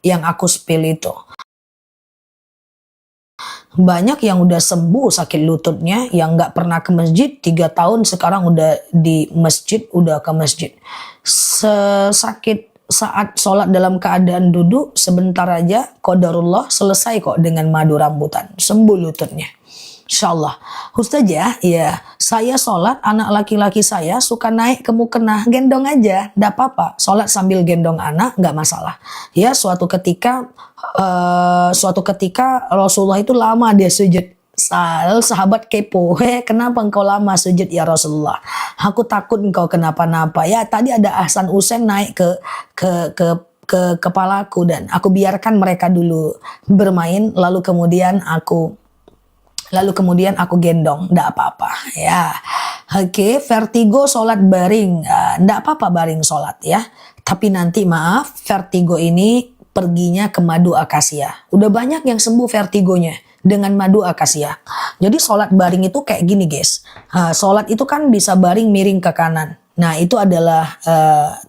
yang aku spill itu. Banyak yang udah sembuh sakit lututnya, yang nggak pernah ke masjid 3 tahun sekarang udah di masjid, udah ke masjid. Sesakit saat sholat dalam keadaan duduk, sebentar aja qadarullah selesai kok dengan madu rambutan, sembuh lututnya. Insyaallah. Ustazah, ya saya sholat, anak laki-laki saya suka naik ke mukena, gendong aja, nggak apa-apa. Sholat sambil gendong anak, nggak masalah. Ya suatu ketika Rasulullah itu lama dia sujud. Sahabat kepo, kenapa engkau lama sujud ya Rasulullah? Aku takut engkau kenapa-napa. Ya tadi ada Ahsan Hussein naik ke kepalaku dan aku biarkan mereka dulu bermain, lalu kemudian aku gendong, ndak apa-apa ya. Oke, vertigo sholat baring, ndak apa-apa baring sholat ya. Tapi nanti maaf, vertigo ini perginya ke madu akasia. Udah banyak yang sembuh vertigonya dengan madu akasia. Jadi sholat baring itu kayak gini guys. Sholat itu kan bisa baring miring ke kanan. Nah itu adalah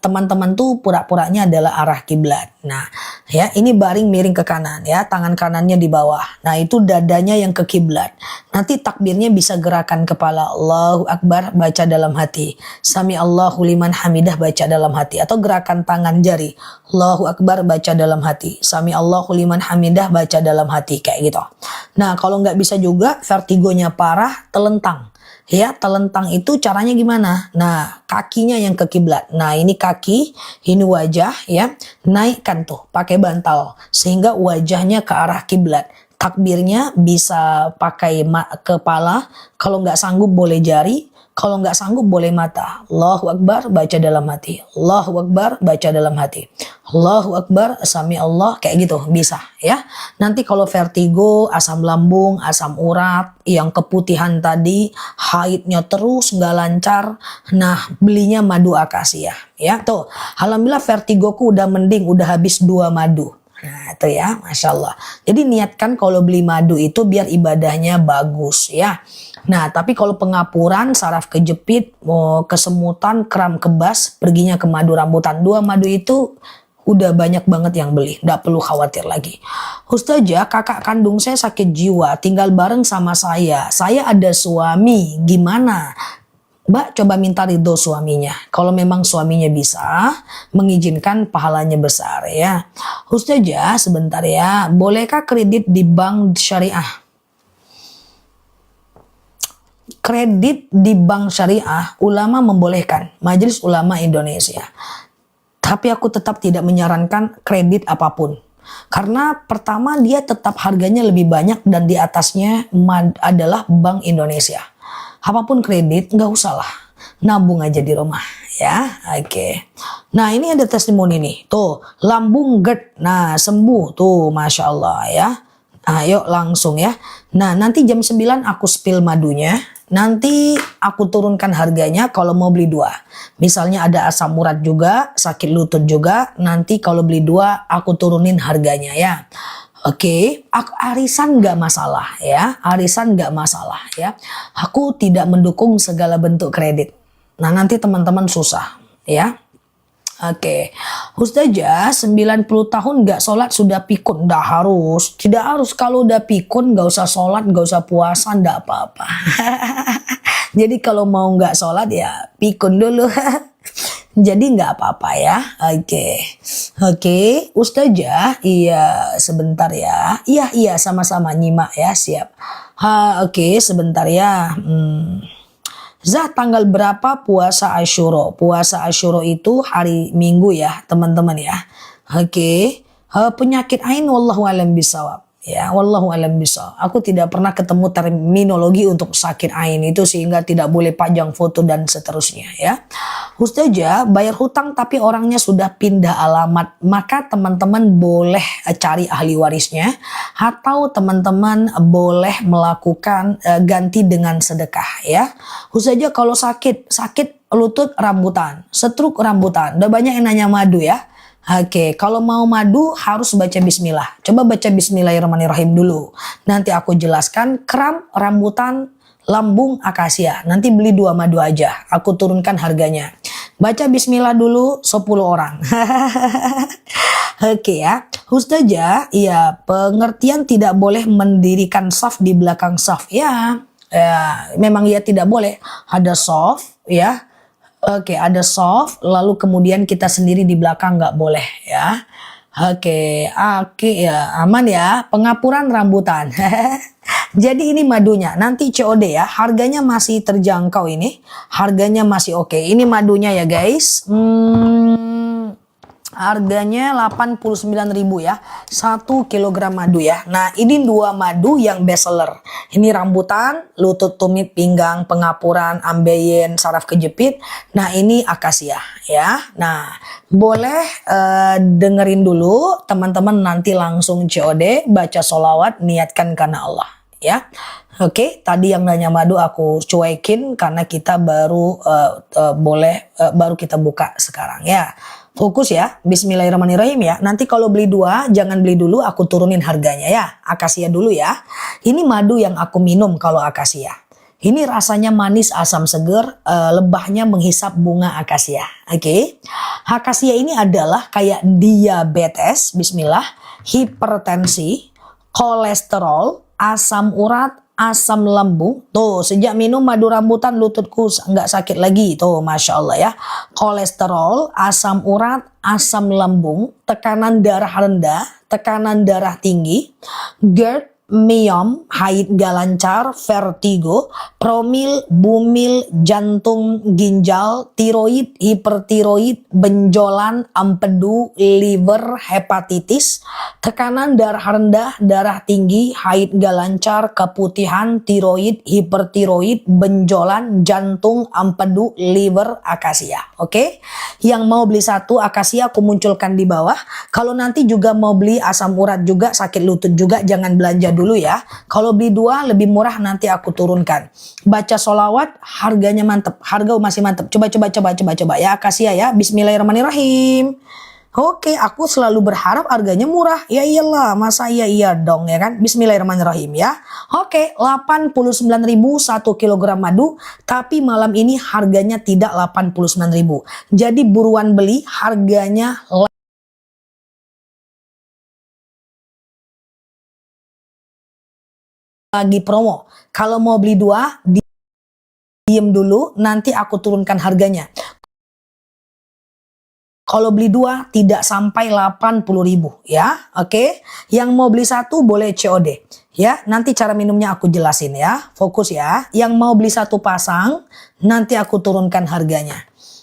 teman-teman tuh pura-puranya adalah arah kiblat. Nah ya ini baring miring ke kanan ya, tangan kanannya di bawah. Nah itu dadanya yang ke kiblat. Nanti takbirnya bisa gerakan kepala, Allahu Akbar baca dalam hati, Sami Allahu liman hamidah baca dalam hati, atau gerakan tangan jari, Allahu Akbar baca dalam hati, Sami Allahu liman hamidah baca dalam hati, kayak gitu. Nah kalau nggak bisa juga, vertigonya parah, telentang. Ya, telentang itu caranya gimana? Nah, kakinya yang ke kiblat. Nah, ini kaki, ini wajah ya. Naikkan tuh pakai bantal sehingga wajahnya ke arah kiblat. Takbirnya bisa pakai kepala, kalau nggak sanggup boleh jari, kalau nggak sanggup boleh mata. Allahu Akbar baca dalam hati. Allahu Akbar baca dalam hati. Allahu Akbar sami Allah, kayak gitu bisa ya. Nanti kalau vertigo, asam lambung, asam urat, yang keputihan tadi, haidnya terus nggak lancar, nah belinya madu akasia ya. Tuh, alhamdulillah vertigoku udah mending, udah habis 2 madu. Nah itu ya, Masya Allah. Jadi niatkan kalau beli madu itu biar ibadahnya bagus ya. Nah tapi kalau pengapuran, saraf kejepit, kesemutan, kram kebas, perginya ke madu rambutan. 2 madu itu udah banyak banget yang beli, nggak perlu khawatir lagi. Ustazah, kakak kandung saya sakit jiwa, tinggal bareng sama saya ada suami, gimana? Mbak coba minta ridho suaminya. Kalau memang suaminya bisa, mengizinkan pahalanya besar ya. Ustazah sebentar ya, bolehkah kredit di bank syariah? Kredit di bank syariah, ulama membolehkan, Majelis Ulama Indonesia. Tapi aku tetap tidak menyarankan kredit apapun. Karena pertama dia tetap harganya lebih banyak dan di atasnya adalah Bank Indonesia. Apapun kredit nggak usah lah, nabung aja di rumah ya. Oke. Nah ini ada testimoni nih, tuh lambung GERD, nah sembuh tuh, Masya Allah ya. Ayo langsung ya. Nah nanti jam 9 aku spill madunya. Nanti aku turunkan harganya kalau mau beli 2. Misalnya ada asam urat juga, sakit lutut juga. Nanti kalau beli 2 aku turunin harganya ya. Oke, arisan nggak masalah ya, arisan nggak masalah ya. Aku tidak mendukung segala bentuk kredit. Nah nanti teman-teman susah ya. Oke, Ustazah 90 tahun nggak sholat sudah pikun, nggak harus, tidak harus. Kalau udah pikun nggak usah sholat, nggak usah puasa, nggak apa-apa. Jadi kalau mau nggak sholat ya pikun dulu. Jadi nggak apa-apa ya. Oke, Ustazah, iya sebentar ya. Iya sama-sama nyimak ya, siap. Oke, sebentar ya. Zah, tanggal berapa puasa Asyura? Puasa Asyura itu hari Minggu ya, teman-teman ya. Oke. Penyakit ain wallahu alam bisawab. Ya, wallahu alam bisawab. Aku tidak pernah ketemu terminologi untuk sakit ain itu sehingga tidak boleh pajang foto dan seterusnya ya. Ustazah, bayar hutang tapi orangnya sudah pindah alamat, maka teman-teman boleh cari ahli warisnya atau teman-teman boleh melakukan ganti dengan sedekah ya. Ustazah, kalau sakit lutut rambutan, stroke rambutan, udah banyak yang nanya madu ya. Oke, kalau mau madu harus baca bismillah. Coba baca bismillahirrahmanirrahim dulu. Nanti aku jelaskan kram, rambutan, lambung, akasia. Nanti beli 2 madu aja. Aku turunkan harganya. Baca bismillah dulu 10 orang. Oke ya, Ustazah, ya pengertian tidak boleh mendirikan saf di belakang saf. Ya, memang ya tidak boleh. Ada saf, ya. Oke, ada saf, lalu kemudian kita sendiri di belakang nggak boleh ya. Oke ya, aman ya. Pengapuran rambutan. Jadi ini madunya. Nanti COD ya. Harganya masih terjangkau ini. Harganya masih oke. Ini madunya ya guys. Harganya 89.000 ya. 1 kilogram madu ya. Nah, ini 2 madu yang best seller. Ini rambutan, lutut tumit, pinggang, pengapuran, ambeien, saraf kejepit. Nah, ini akasia ya. Nah, boleh dengerin dulu teman-teman, nanti langsung COD, baca sholawat, niatkan karena Allah ya. Oke, tadi yang nanya madu aku cuekin karena kita baru baru kita buka sekarang ya. Fokus ya, bismillahirrahmanirrahim ya. Nanti kalau beli 2, jangan beli dulu, aku turunin harganya ya. Akasia dulu ya. Ini madu yang aku minum kalau akasia. Ini rasanya manis, asam seger, lebahnya menghisap bunga akasia. Oke. Akasia ini adalah kayak diabetes, bismillah, hipertensi, kolesterol, asam urat, asam lambung. Tuh, sejak minum madu rambutan lututku nggak sakit lagi. Tuh, Masya Allah ya. Kolesterol, asam urat, asam lambung, tekanan darah rendah, tekanan darah tinggi, GERD, myom, haid gak lancar, vertigo, promil, bumil, jantung, ginjal, tiroid, hipertiroid, benjolan, empedu, liver, hepatitis, tekanan darah rendah, darah tinggi, haid gak lancar, keputihan, tiroid, hipertiroid, benjolan, jantung, empedu, liver, akasia. Oke? Yang mau beli 1 akasia aku munculkan di bawah. Kalau nanti juga mau beli asam urat juga, sakit lutut juga, jangan belanja dulu ya. Kalau beli 2 lebih murah, nanti aku turunkan. Baca sholawat, harganya mantep. Harga masih mantep. Coba ya akasia ya. Bismillahirrahmanirrahim. Oke, aku selalu berharap harganya murah. Ya iyalah, masa iya dong ya kan. Bismillahirrahmanirrahim ya. Oke, 89.000 1 kilogram madu, tapi malam ini harganya tidak 89.000. Jadi buruan beli, harganya lagi promo. Kalau mau beli 2, diem dulu, nanti aku turunkan harganya. Kalau beli 2 tidak sampai 80.000 ya. Oke. Yang mau beli 1 boleh COD ya. Nanti cara minumnya aku jelasin ya. Fokus ya. Yang mau beli 1 pasang, nanti aku turunkan harganya.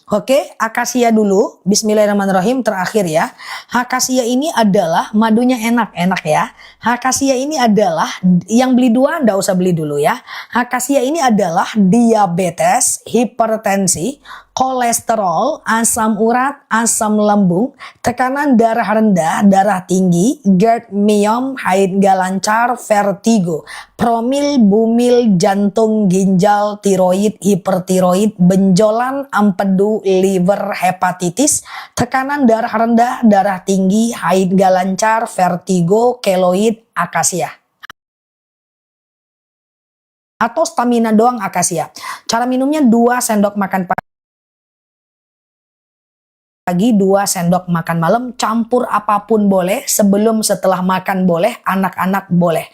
Oke, akasia dulu. Bismillahirrahmanirrahim, terakhir ya. Akasia ini adalah madunya enak ya. Akasia ini adalah, yang beli 2 ndak usah beli dulu ya. Akasia ini adalah diabetes, hipertensi, kolesterol, asam urat, asam lambung, tekanan darah rendah, darah tinggi, GERD, myom, haid gak lancar, vertigo, promil, bumil, jantung, ginjal, tiroid, hipertiroid, benjolan, empedu, liver, hepatitis, tekanan darah rendah, darah tinggi, haid gak lancar, vertigo, keloid, akasia. Atau stamina doang akasia. Cara minumnya 2 sendok makan pagi, 2 sendok makan malam, campur apapun boleh, sebelum setelah makan boleh, anak-anak boleh.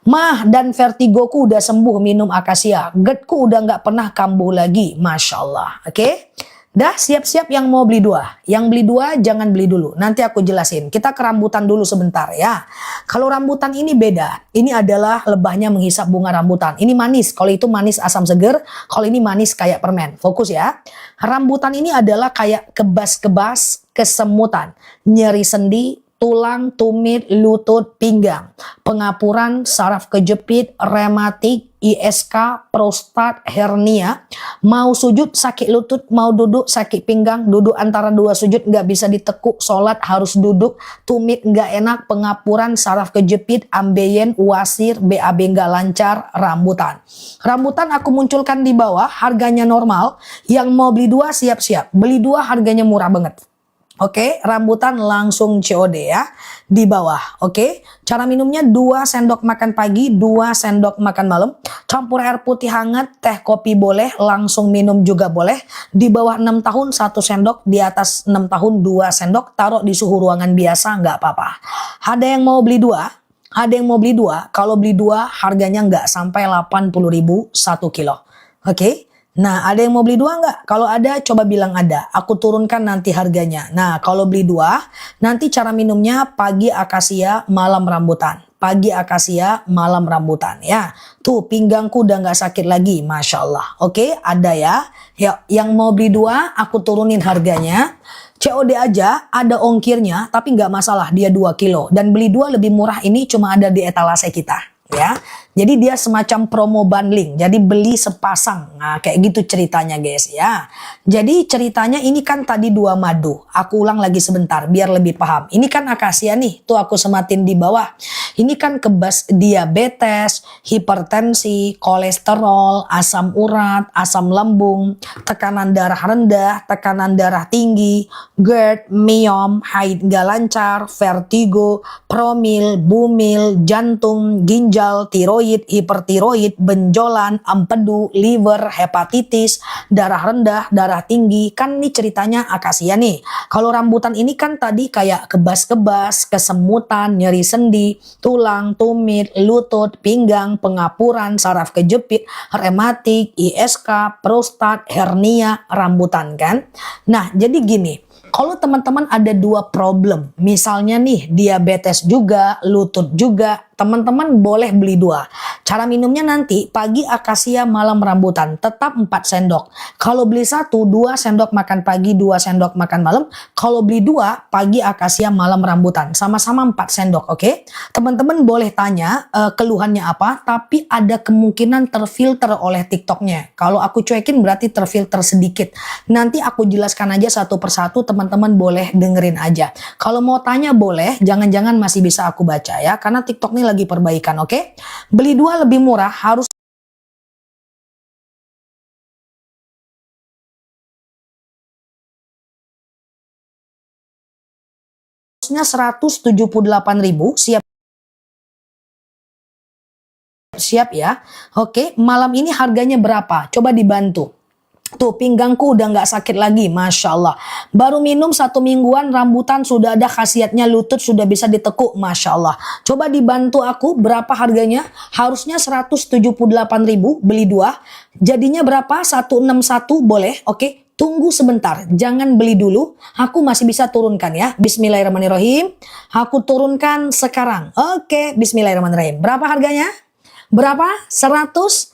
Mah dan vertigoku udah sembuh minum akasia, GERD-ku udah nggak pernah kambuh lagi, Masya Allah. Oke? Dah siap-siap yang mau beli 2. Yang beli 2 jangan beli dulu. Nanti aku jelasin. Kita ke rambutan dulu sebentar ya. Kalau rambutan ini beda. Ini adalah lebahnya menghisap bunga rambutan. Ini manis. Kalau itu manis asam seger. Kalau ini manis kayak permen. Fokus ya. Rambutan ini adalah kayak kebas-kebas, kesemutan, nyeri sendi, tulang, tumit, lutut, pinggang, pengapuran, saraf kejepit, rematik, ISK, prostat, hernia, mau sujud sakit lutut, mau duduk sakit pinggang, duduk antara 2 sujud nggak bisa ditekuk, sholat harus duduk, tumit nggak enak, pengapuran, saraf kejepit, ambeien, wasir, BAB nggak lancar, rambutan. Rambutan aku munculkan di bawah, harganya normal. Yang mau beli 2 siap-siap, beli 2 harganya murah banget. Oke, rambutan langsung COD ya. Di bawah, oke. Cara minumnya 2 sendok makan pagi, 2 sendok makan malam. Campur air putih hangat, teh kopi boleh, langsung minum juga boleh. Di bawah 6 tahun 1 sendok, di atas 6 tahun 2 sendok. Taruh di suhu ruangan biasa, nggak apa-apa. Ada yang mau beli 2? Ada yang mau beli 2? Kalau beli 2 harganya nggak sampai 80.000 1 kilo. Oke. Nah, ada yang mau beli 2 nggak? Kalau ada, coba bilang ada. Aku turunkan nanti harganya. Nah, kalau beli 2, nanti cara minumnya pagi akasia, malam rambutan. Pagi akasia, malam rambutan ya. Tuh, pinggangku udah nggak sakit lagi, Masya Allah. Oke, ada ya. Ya, yang mau beli 2, aku turunin harganya. COD aja, ada ongkirnya, tapi nggak masalah, dia 2 kilo. Dan beli 2 lebih murah ini cuma ada di etalase kita. Ya, jadi dia semacam promo bundling, jadi beli sepasang. Nah, kayak gitu ceritanya guys ya. Jadi ceritanya ini kan tadi 2 madu. Aku ulang lagi sebentar biar lebih paham. Ini kan akasia nih, tuh aku sematin di bawah. Ini kan kebas diabetes, hipertensi, kolesterol, asam urat, asam lambung, tekanan darah rendah, tekanan darah tinggi, GERD, myom, haid gak lancar, vertigo, promil, bumil, jantung, ginjal, tiroid, hipertiroid, benjolan, empedu, liver, hepatitis, darah rendah, darah tinggi. Kan ini ceritanya akasia nih. Kalau rambutan ini kan tadi kayak kebas-kebas, kesemutan, nyeri sendi, tulang, tumit, lutut, pinggang, pengapuran, saraf kejepit, rematik, ISK, prostat, hernia, rambutan kan. Nah, jadi gini. Kalau teman-teman ada 2 problem, misalnya nih diabetes juga, lutut juga, teman-teman boleh beli 2. Cara minumnya nanti pagi akasia, malam rambutan, tetap 4 sendok. Kalau beli 1, 2 sendok makan pagi, 2 sendok makan malam. Kalau beli 2, pagi akasia, malam rambutan, sama-sama 4 sendok, oke? Teman-teman boleh tanya keluhannya apa, tapi ada kemungkinan terfilter oleh TikToknya. Kalau aku cuekin berarti terfilter sedikit. Nanti aku jelaskan aja satu persatu, teman-teman boleh dengerin aja. Kalau mau tanya boleh, jangan-jangan masih bisa aku baca ya, karena TikTok ini lagi perbaikan, oke? Beli 2 lebih murah, harusnya 178.000, siap ya. Oke, malam ini harganya berapa? Coba dibantu. Tuh, pinggangku udah nggak sakit lagi, Masya Allah. Baru minum 1 mingguan, rambutan sudah ada khasiatnya, lutut sudah bisa ditekuk, Masya Allah. Coba dibantu aku, berapa harganya? Harusnya 178.000, beli 2. Jadinya berapa? 161, boleh? Oke, tunggu sebentar, jangan beli dulu. Aku masih bisa turunkan ya. Bismillahirrahmanirrahim. Aku turunkan sekarang. Oke, Bismillahirrahmanirrahim. Berapa harganya? Berapa? 100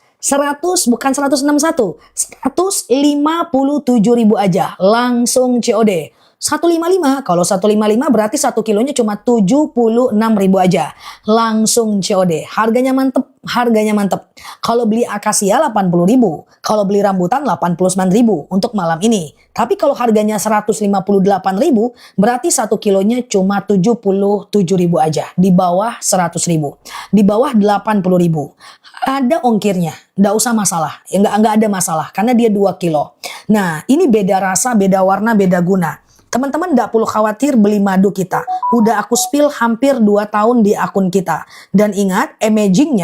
bukan 161, 157.000 aja, langsung COD. 155, kalau 155 berarti 1 kilonya cuma 76.000 aja, langsung COD. Harganya mantep, harganya mantep. Kalau beli akasia 80.000, kalau beli rambutan 89.000 untuk malam ini. Tapi kalau harganya 158.000, berarti 1 kilonya cuma 77.000 aja, di bawah 100.000, di bawah 80.000. Ada ongkirnya, nggak usah masalah, ya nggak ada masalah karena dia 2 kilo. Nah, ini beda rasa, beda warna, beda guna. Teman-teman nggak perlu khawatir beli madu kita. Udah aku spill hampir 2 tahun di akun kita. Dan ingat, amazing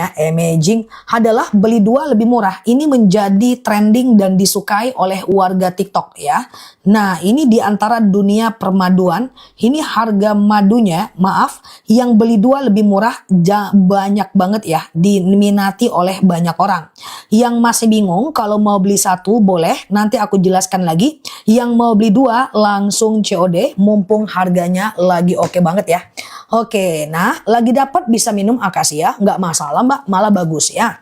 adalah beli 2 lebih murah. Ini menjadi trending dan disukai oleh warga TikTok ya. Nah, ini di antara dunia permaduan, ini harga madunya, maaf, yang beli 2 lebih murah banyak banget ya, diminati oleh banyak orang. Yang masih bingung kalau mau beli 1 boleh, nanti aku jelaskan lagi. Yang mau beli 2 langsung COD, mumpung harganya lagi oke banget ya. Oke, nah lagi dapat bisa minum akasia, nggak masalah mbak, malah bagus ya.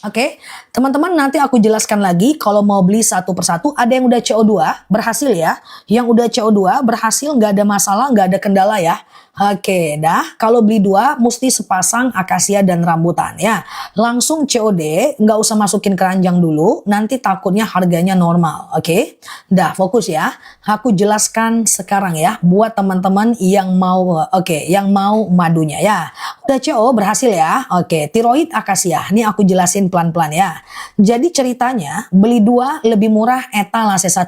Oke, teman-teman nanti aku jelaskan lagi kalau mau beli satu persatu. Ada yang udah CO2 berhasil ya. Yang udah CO2 berhasil, nggak ada masalah, nggak ada kendala ya. Oke, dah. Kalau beli 2 mesti sepasang akasia dan rambutan ya. Langsung COD, nggak usah masukin keranjang dulu. Nanti takutnya harganya normal. Oke, dah fokus ya. Aku jelaskan sekarang ya buat teman-teman yang mau yang mau madunya ya. Udah CO berhasil ya. Oke, tiroid akasia. Ini aku jelasin pelan-pelan ya. Jadi ceritanya beli 2 lebih murah etalase 1.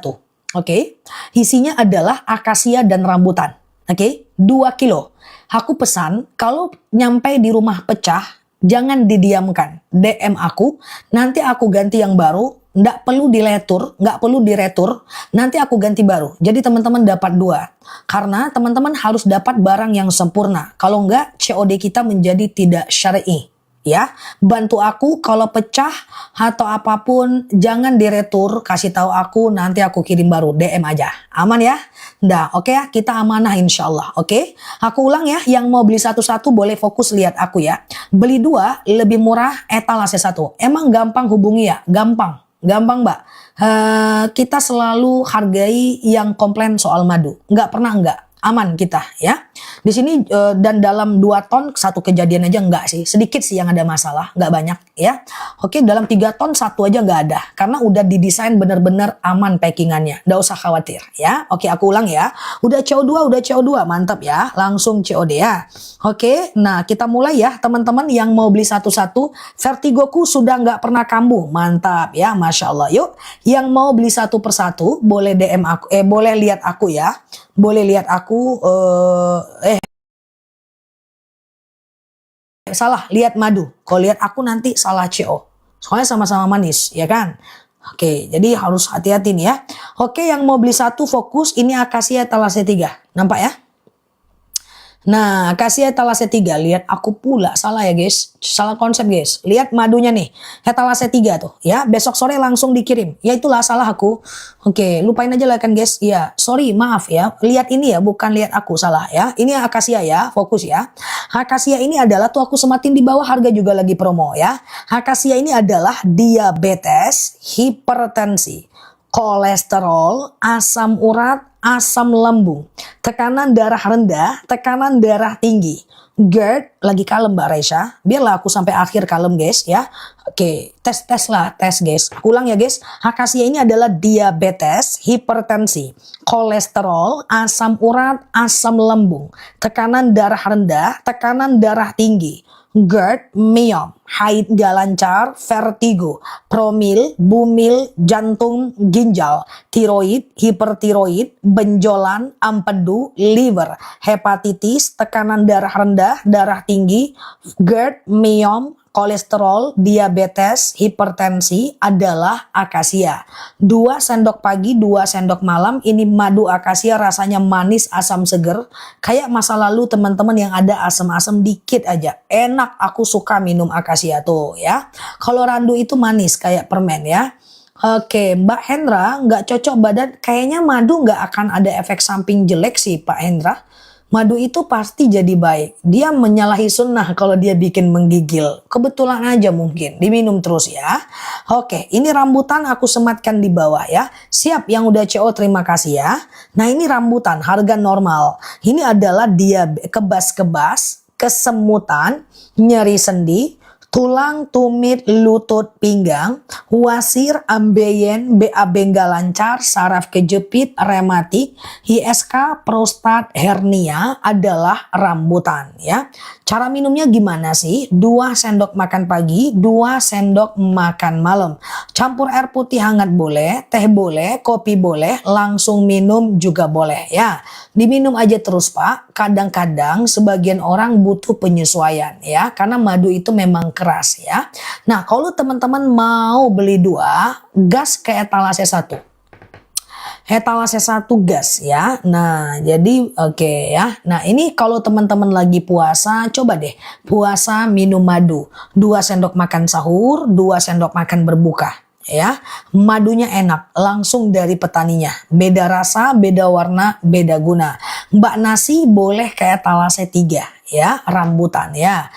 Oke. Isinya adalah akasia dan rambutan. Oke. 2 kilo. Aku pesan kalau nyampe di rumah pecah, jangan didiamkan. DM aku, nanti aku ganti yang baru. Nggak perlu diletur, nggak perlu diretur. Nanti aku ganti baru. Jadi teman-teman dapat 2. Karena teman-teman harus dapat barang yang sempurna. Kalau nggak, COD kita menjadi tidak syar'i. Ya, bantu aku kalau pecah atau apapun, jangan diretur, kasih tahu aku, nanti aku kirim baru, DM aja. Aman ya? Nah, oke ya, kita amanah insya Allah. Oke, aku ulang ya, yang mau beli satu-satu boleh fokus lihat aku ya. Beli 2 lebih murah, etalase 1. Emang gampang hubungi ya? Gampang, gampang mbak. Kita selalu hargai yang komplain soal madu. Nggak pernah nggak. Aman kita ya. Di sini dan dalam 2 ton satu kejadian aja enggak sih. Sedikit sih yang ada masalah, enggak banyak ya. Oke, dalam 3 ton satu aja enggak ada. Karena udah didesain bener-bener aman packingannya. Enggak usah khawatir ya. Oke, aku ulang ya. Udah CO2, mantap ya. Langsung COD ya. Oke, nah kita mulai ya teman-teman yang mau beli satu-satu. Vertigoku sudah nggak pernah kambuh. Mantap ya, Masya Allah. Yuk, yang mau beli satu persatu boleh DM aku, boleh lihat aku ya. Boleh lihat aku, salah, lihat madu. Kalau lihat aku nanti salah CO. Soalnya sama-sama manis, ya kan? Oke, jadi harus hati-hati nih ya. Oke, yang mau beli satu fokus, ini akasia etalase 3. Nampak ya? Nah, akasia etalase 3, lihat aku pula, salah ya guys, salah konsep guys. Lihat madunya nih, etalase 3 tuh ya, besok sore langsung dikirim. Ya itulah salah aku. Oke, lupain aja lah kan guys. Ya, sorry, maaf ya. Lihat ini ya, bukan lihat aku, salah ya. Ini akasia ya, fokus ya. Akasia ini adalah tuh aku sematin di bawah, harga juga lagi promo ya. Akasia ini adalah diabetes, hipertensi, kolesterol, asam urat, asam lambung, tekanan darah rendah, tekanan darah tinggi. GERD, lagi kalem Mbak Raisya. Biarlah aku sampai akhir kalem guys ya. Oke, tes lah, tes guys. Aku ulang ya guys. Akasia ini adalah diabetes, hipertensi, kolesterol, asam urat, asam lambung, tekanan darah rendah, tekanan darah tinggi. GERD, myom, haid gak lancar, vertigo, promil, bumil, jantung, ginjal, tiroid, hipertiroid, benjolan, empedu, liver, hepatitis, tekanan darah rendah, darah tinggi, GERD, myom, kolesterol, diabetes, hipertensi adalah akasia. 2 sendok pagi, 2 sendok malam. Ini madu akasia rasanya manis, asam seger. Kayak masa lalu teman-teman yang ada asam-asam dikit aja. Enak, aku suka minum akasia tuh ya. Kalau randu itu manis kayak permen ya. Oke, Mbak Hendra nggak cocok badan. Kayaknya madu nggak akan ada efek samping jelek sih Pak Hendra. Madu itu pasti jadi baik. Dia menyalahi sunnah kalau dia bikin menggigil. Kebetulan aja mungkin. Diminum terus ya. Oke, ini rambutan aku sematkan di bawah ya. Siap yang udah CO, terima kasih ya. Nah ini rambutan harga normal. Ini adalah dia kebas-kebas, kesemutan, nyeri sendi, tulang, tumit, lutut, pinggang, wasir, ambeien, BAB nggak lancar, saraf kejepit, rematik, ISK, prostat, hernia adalah rambutan ya. Cara minumnya gimana sih? 2 sendok makan pagi, 2 sendok makan malam. Campur air putih hangat boleh, teh boleh, kopi boleh, langsung minum juga boleh ya. Diminum aja terus Pak. Kadang-kadang sebagian orang butuh penyesuaian ya, karena madu itu memang keras ya. Nah, kalau teman-teman mau beli 2, gas ke etalase 1. Etalase 1 gas ya. Nah, jadi oke ya. Nah, ini kalau teman-teman lagi puasa, coba deh puasa minum madu. 2 sendok makan sahur, 2 sendok makan berbuka. Ya, madunya enak, langsung dari petaninya. Beda rasa, beda warna, beda guna. Mbak nasi boleh ke etalase 3 ya, rambutan ya.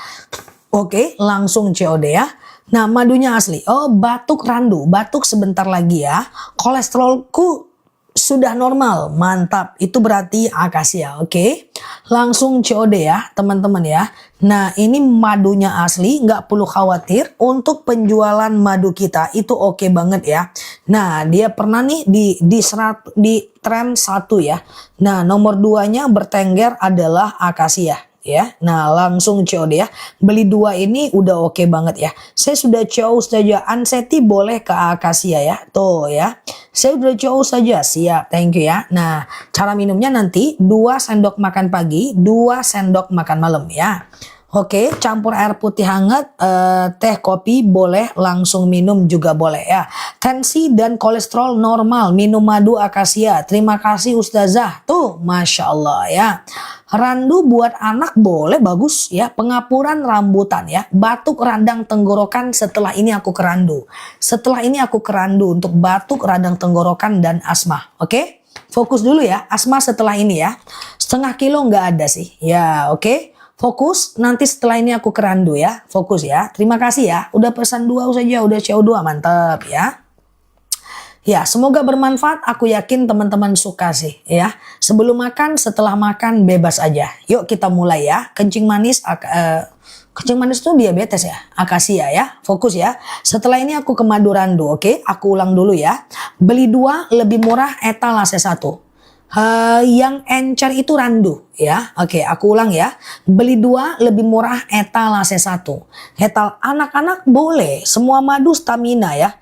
Oke, langsung COD ya. Nah, madunya asli. Oh, batuk randu, batuk sebentar lagi ya. Kolesterolku sudah normal, mantap. Itu berarti akasia, oke. Langsung COD ya, teman-teman ya. Nah, ini madunya asli, nggak perlu khawatir. Untuk penjualan madu kita itu oke banget ya. Nah, dia pernah nih di tren 1 ya. Nah, nomor 2-nya bertengger adalah akasia ya. Nah langsung COD ya. Beli 2 ini udah oke banget ya. Saya sudah choose saja. Anseti boleh ke Akasia ya. Tuh ya. Saya udah choose saja. Siap. Thank you ya. Nah cara minumnya nanti 2 sendok makan pagi, 2 sendok makan malam ya. Oke, campur air putih hangat, teh, kopi boleh, langsung minum juga boleh ya. Tensi dan kolesterol normal, minum madu akasia. Terima kasih Ustazah. Tuh, Masya Allah ya. Randu buat anak boleh, bagus ya. Pengapuran rambutan ya. Batuk radang tenggorokan setelah ini aku kerandu. Setelah ini aku kerandu untuk batuk radang tenggorokan dan asma. Oke, fokus dulu ya. Asma setelah ini ya. Setengah kilo nggak ada sih. Ya, oke. Fokus, nanti setelah ini aku kerandu ya. Fokus ya. Terima kasih ya. Udah pesan 2 saja, udah CO2, mantap ya. Ya, semoga bermanfaat. Aku yakin teman-teman suka sih ya. Sebelum makan, setelah makan bebas aja. Yuk kita mulai ya. Kencing manis, kencing manis itu diabetes ya. Akasia ya. Fokus ya. Setelah ini aku ke madu randu, oke? Aku ulang dulu ya. Beli 2 lebih murah etalase 1. Yang encer itu randu ya. Oke, aku ulang ya. Beli 2 lebih murah etalase 1. Etal anak-anak boleh. Semua madu stamina ya.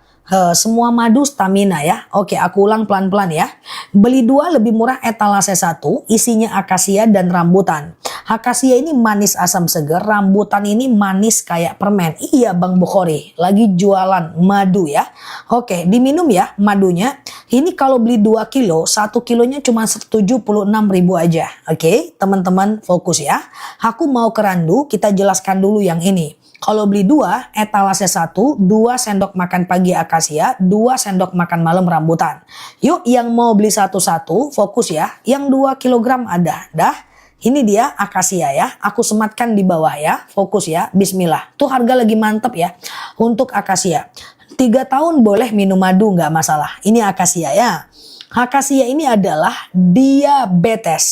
Semua madu stamina ya. Oke, aku ulang pelan-pelan ya. Beli 2 lebih murah etalase 1. Isinya akasia dan rambutan. Akasia ini manis asam seger. Rambutan ini manis kayak permen. Iya Bang Bukhari. Lagi jualan madu ya. Oke, diminum ya madunya. Ini kalau beli 2 kilo, 1 kilonya cuma 76.000 aja. Oke, teman-teman fokus ya. Aku mau kerandu, kita jelaskan dulu yang ini. Kalau beli 2, etalase 1, 2 sendok makan pagi akasia, 2 sendok makan malam rambutan. Yuk yang mau beli satu-satu, fokus ya. Yang 2 kilogram ada, dah. Ini dia akasia ya. Aku sematkan di bawah ya. Fokus ya. Bismillah. Tuh harga lagi mantep ya. Untuk akasia. 3 tahun boleh minum madu nggak masalah. Ini akasia ya. Akasia ini adalah diabetes.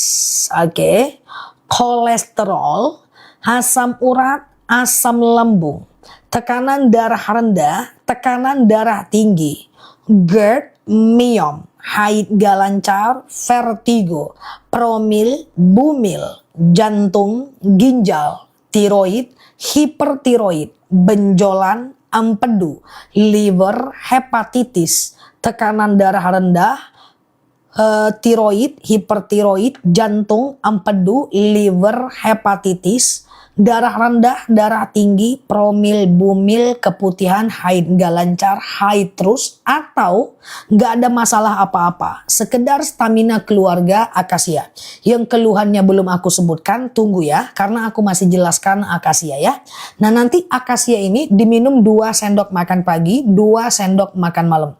Oke. Kolesterol, asam urat, asam lambung, tekanan darah rendah, tekanan darah tinggi, GERD, myom, haid gak lancar, vertigo, promil, bumil, jantung, ginjal, tiroid, hipertiroid, benjolan, empedu, liver, hepatitis, tekanan darah rendah, tiroid, hipertiroid, jantung, empedu, liver, hepatitis, darah rendah, darah tinggi, promil, bumil, keputihan, haid gak lancar, haid terus, atau gak ada masalah apa-apa, sekedar stamina keluarga akasia. Yang keluhannya belum aku sebutkan, tunggu ya, karena aku masih jelaskan akasia ya. Nah nanti akasia ini diminum 2 sendok makan pagi, 2 sendok makan malam.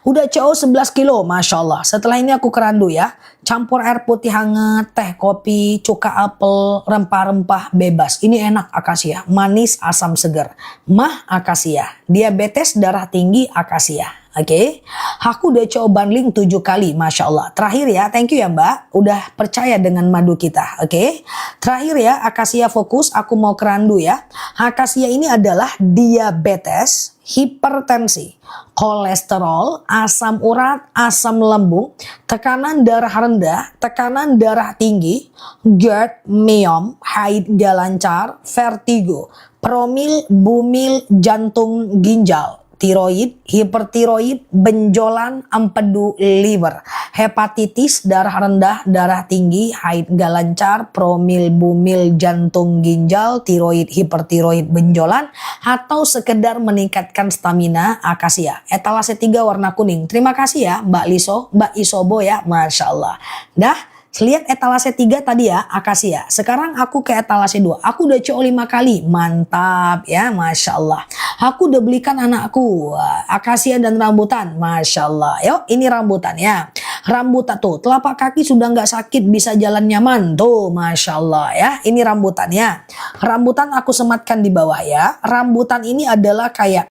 Udah CO 11 kilo, Masya Allah. Setelah ini aku kerandu ya. Campur air putih hangat, teh, kopi, cuka apel, rempah-rempah bebas. Ini enak akasia. Manis, asam seger. Mah akasia. Diabetes, darah tinggi akasia. Oke, aku udah coba bundling 7 kali, Masya Allah. Terakhir ya, thank you ya Mbak. Udah percaya dengan madu kita, oke. Terakhir ya, akasia fokus, aku mau kerandu ya. Akasia ini adalah diabetes, hipertensi, kolesterol, asam urat, asam lambung, tekanan darah rendah, tekanan darah tinggi, GERD, myom, haid gak lancar, vertigo, promil, bumil, jantung, ginjal, tiroid, hipertiroid, benjolan, empedu, liver, hepatitis, darah rendah, darah tinggi, haid gak lancar, promil, bumil, jantung, ginjal, tiroid, hipertiroid, benjolan, atau sekedar meningkatkan stamina akasia. Etalase 3 warna kuning. Terima kasih ya Mbak Liso, Mbak Isobo ya, Masya Allah. Dah. Lihat etalase 3 tadi ya, akasia. Sekarang aku ke etalase 2. Aku udah CO 5 kali. Mantap ya, Masya Allah. Aku udah belikan anakku akasia dan rambutan. Masya Allah. Yuk, ini rambutan ya. Rambutan tuh, telapak kaki sudah nggak sakit, bisa jalan nyaman. Tuh, Masya Allah ya. Ini rambutan ya. Rambutan aku sematkan di bawah ya. Rambutan ini adalah kayak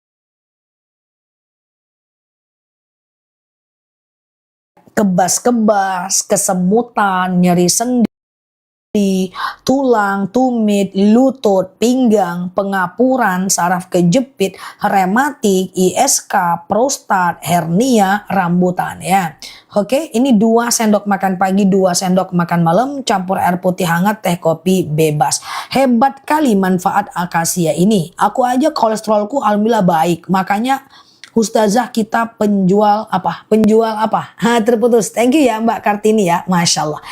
kebas-kebas, kesemutan, nyeri sendi. tulang, tumit, lutut, pinggang, pengapuran, saraf kejepit, rematik, ISK, prostat, hernia, rambutan ya. Oke, ini 2 sendok makan pagi, 2 sendok makan malam, campur air putih hangat, teh kopi bebas. Hebat kali manfaat akasia ini. Aku aja kolesterolku alhamdulillah baik. Makanya Ustazah kita penjual apa? Penjual apa? Terputus. Thank you ya Mbak Kartini ya. Masya Allah.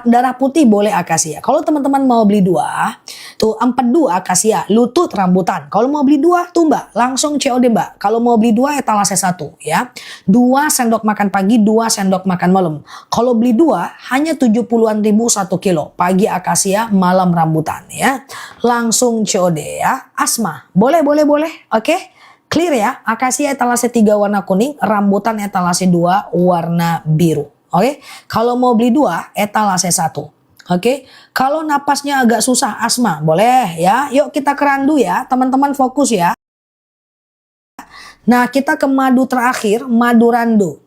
Darah putih boleh akasia. Kalau teman-teman mau beli 2, tuh 42 akasia, lutut rambutan. Kalau mau beli 2 tuh Mbak, langsung COD Mbak. Kalau mau beli 2 etalase 1 ya. 2 sendok makan pagi, 2 sendok makan malam. Kalau beli 2 hanya 70-an ribu 1 kilo. Pagi akasia, malam rambutan ya. Langsung COD ya. Asma, boleh. Oke. Clear ya. Akasia etalase 3 warna kuning, rambutan etalase 2 warna biru. Oke, kalau mau beli 2 etalase 1. Oke, kalau napasnya agak susah asma boleh ya. Yuk kita ke randu ya, teman-teman fokus ya. Nah kita ke madu terakhir, madu randu.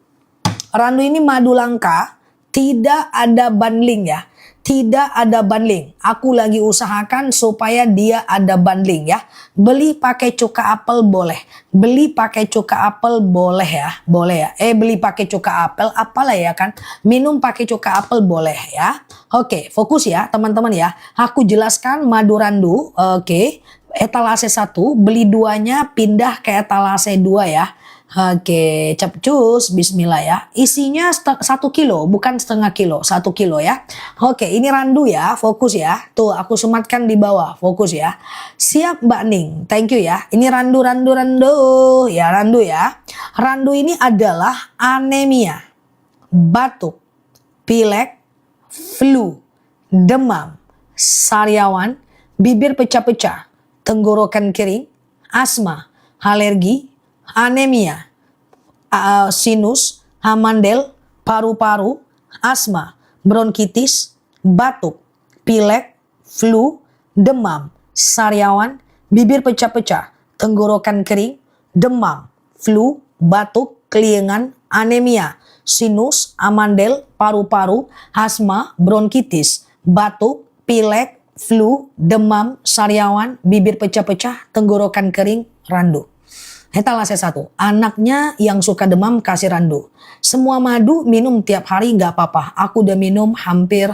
Randu ini madu langka, tidak ada bundling ya. Tidak ada bundling. Aku lagi usahakan supaya dia ada bundling ya. Beli pakai cuka apel boleh. Beli pakai cuka apel boleh ya. Boleh ya. Beli pakai cuka apel apalah ya kan. Minum pakai cuka apel boleh ya. Oke, fokus ya teman-teman ya. Aku jelaskan madu randu. Oke. Etalase 1, beli 2-nya pindah ke etalase 2 ya. Oke, capcus, bismillah ya. Isinya 1 kilo, bukan setengah kilo, 1 kilo ya. Oke, ini randu ya, fokus ya. Tuh, aku sematkan di bawah, fokus ya. Siap Mbak Ning, thank you ya. Ini randu. Ya, randu ya. Randu ini adalah anemia, batuk, pilek, flu, demam, sariawan, bibir pecah-pecah, tenggorokan kering, asma, alergi, anemia, sinus, hamandel, paru-paru, asma, bronkitis, batuk, pilek, flu, demam, sariawan, bibir pecah-pecah, tenggorokan kering, demam, flu, batuk, keliengan, anemia, sinus, amandel, paru-paru, asma, bronkitis, batuk, pilek, flu, demam, sariawan, bibir pecah-pecah, tenggorokan kering, randu. Etalase 1, anaknya yang suka demam kasih randu. Semua madu minum tiap hari nggak apa-apa. Aku udah minum hampir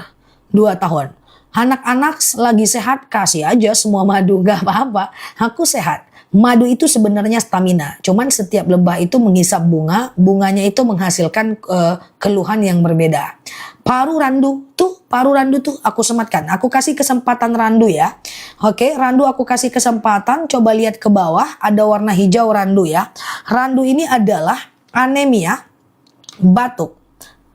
2 tahun. Anak-anak lagi sehat kasih aja semua madu nggak apa-apa. Aku sehat. Madu itu sebenarnya stamina. Cuman setiap lebah itu menghisap bunga. Bunganya itu menghasilkan keluhan yang berbeda. Paru randu tuh aku sematkan. Aku kasih kesempatan randu ya. Oke, randu aku kasih kesempatan. Coba lihat ke bawah, ada warna hijau randu ya. Randu ini adalah anemia, batuk,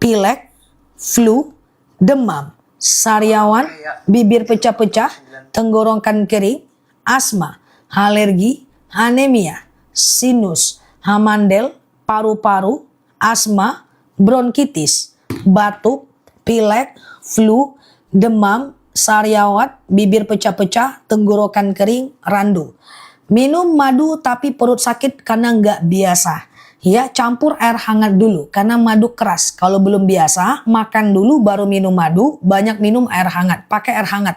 pilek, flu, demam, sariawan, bibir pecah-pecah, tenggorokan kering, asma, alergi, anemia, sinus, hamandel, paru-paru, asma, bronkitis, batuk, pilek, flu, demam, sariawan, bibir pecah-pecah, tenggorokan kering, randu. Minum madu tapi perut sakit karena nggak biasa. Ya, campur air hangat dulu karena madu keras. Kalau belum biasa, makan dulu baru minum madu, banyak minum air hangat, pakai air hangat.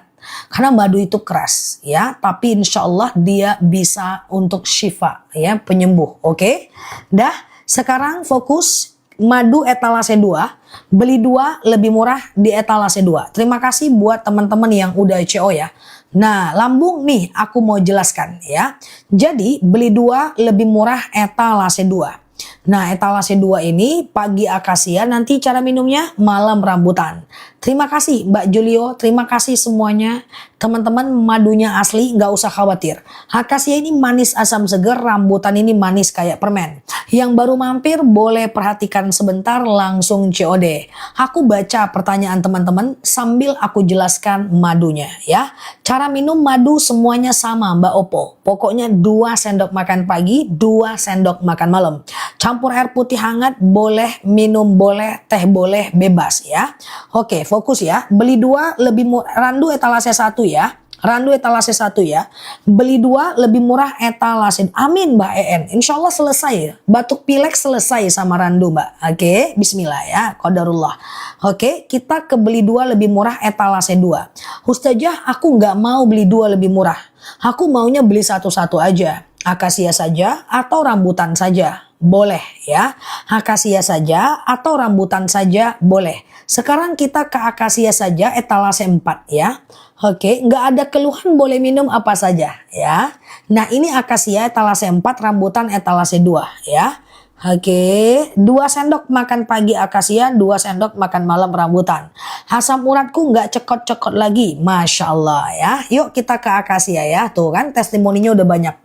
Karena madu itu keras ya, tapi insya Allah dia bisa untuk syifa ya, penyembuh. Oke. Dah, sekarang fokus madu etalase 2, beli 2 lebih murah di etalase 2. Terima kasih buat teman-teman yang udah CO ya. Nah, lambung nih aku mau jelaskan ya. Jadi beli 2 lebih murah etalase 2. Nah, etalase 2 ini pagi akasia, nanti cara minumnya malam rambutan. Terima kasih Mbak Julio, terima kasih semuanya. Teman-teman, madunya asli, nggak usah khawatir. Akasia ini manis asam seger, rambutan ini manis kayak permen. Yang baru mampir boleh perhatikan sebentar, langsung COD. Aku baca pertanyaan teman-teman sambil aku jelaskan madunya ya. Cara minum madu semuanya sama Mbak Opo. Pokoknya 2 sendok makan pagi, 2 sendok makan malam. Campur air putih hangat boleh, minum boleh, teh boleh, bebas ya. Oke, fokus ya. Beli 2 lebih murah, randu etalase 1 ya. Randu etalase 1 ya. Beli 2 lebih murah etalase. Amin Mbak EN. Insya Allah selesai. Batuk pilek selesai sama Randu Mbak. Oke, bismillah ya. Qadarullah. Oke, kita ke beli 2 lebih murah etalase 2. Ustazah, aku nggak mau beli 2 lebih murah. Aku maunya beli satu-satu aja. Akasia saja atau rambutan saja. Boleh ya. Akasia saja atau rambutan saja boleh. Sekarang kita ke akasia saja etalase 4 ya. Oke, nggak ada keluhan boleh minum apa saja ya. Nah ini akasia etalase 4, rambutan etalase 2 ya. Oke, 2 sendok makan pagi akasia, 2 sendok makan malam rambutan. Asam uratku nggak cekot-cekot lagi, Masya Allah ya. Yuk kita ke akasia ya, tuh kan testimoninya udah banyak.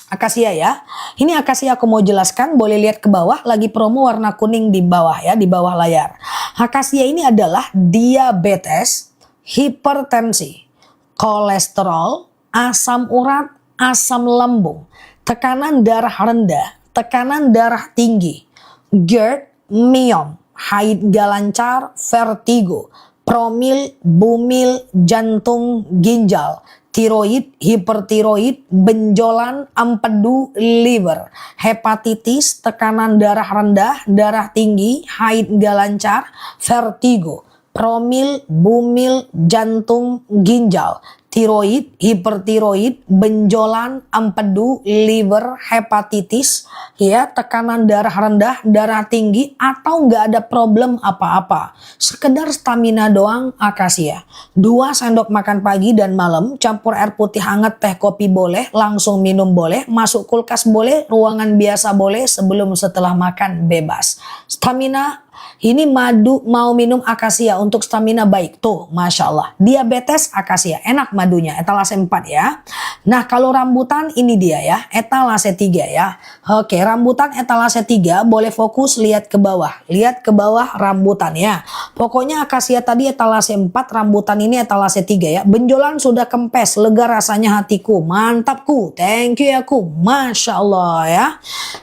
Akasia ya, ini akasia aku mau jelaskan, boleh lihat ke bawah, lagi promo warna kuning di bawah ya, di bawah layar. Akasia ini adalah diabetes, hipertensi, kolesterol, asam urat, asam lambung, tekanan darah rendah, tekanan darah tinggi, GERD, myom, haid gak lancar, vertigo, promil, bumil, jantung, ginjal, tiroid, hipertiroid, benjolan, empedu, liver, hepatitis, tekanan darah rendah, darah tinggi, haid gak lancar, vertigo, promil, bumil, jantung, ginjal, tiroid, hipertiroid, benjolan, empedu, liver, hepatitis, ya, tekanan darah rendah, darah tinggi, atau nggak ada problem apa-apa. Sekedar stamina doang, akasia. 2 sendok makan pagi dan malam, campur air putih hangat, teh kopi boleh, langsung minum boleh, masuk kulkas boleh, ruangan biasa boleh, sebelum setelah makan bebas. Stamina. Ini madu mau minum akasia untuk stamina baik. Tuh, Masya Allah. Diabetes akasia. Enak madunya. Etalase 4 ya. Nah, kalau rambutan ini dia ya. Etalase 3 ya. Oke, rambutan etalase 3. Boleh fokus lihat ke bawah. Lihat ke bawah rambutan ya. Pokoknya akasia tadi etalase 4. Rambutan ini etalase 3 ya. Benjolan sudah kempes. Lega rasanya hatiku. Mantapku. Thank you ya ku. Masya Allah ya.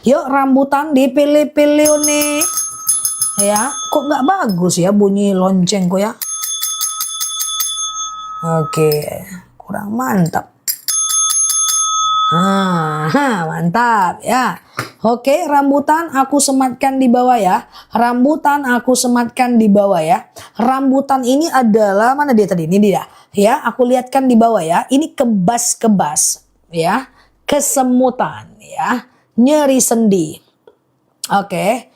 Yuk rambutan dipilih-pilih nih. Ya, kok nggak bagus ya bunyi loncengku ya? Oke, kurang mantap. Mantap ya. Oke, rambutan aku sematkan di bawah ya. Rambutan aku sematkan di bawah ya. Rambutan ini adalah, mana dia tadi? Ini dia. Ya, aku lihatkan di bawah ya. Ini kebas-kebas ya. Kesemutan ya. Nyeri sendi. Oke.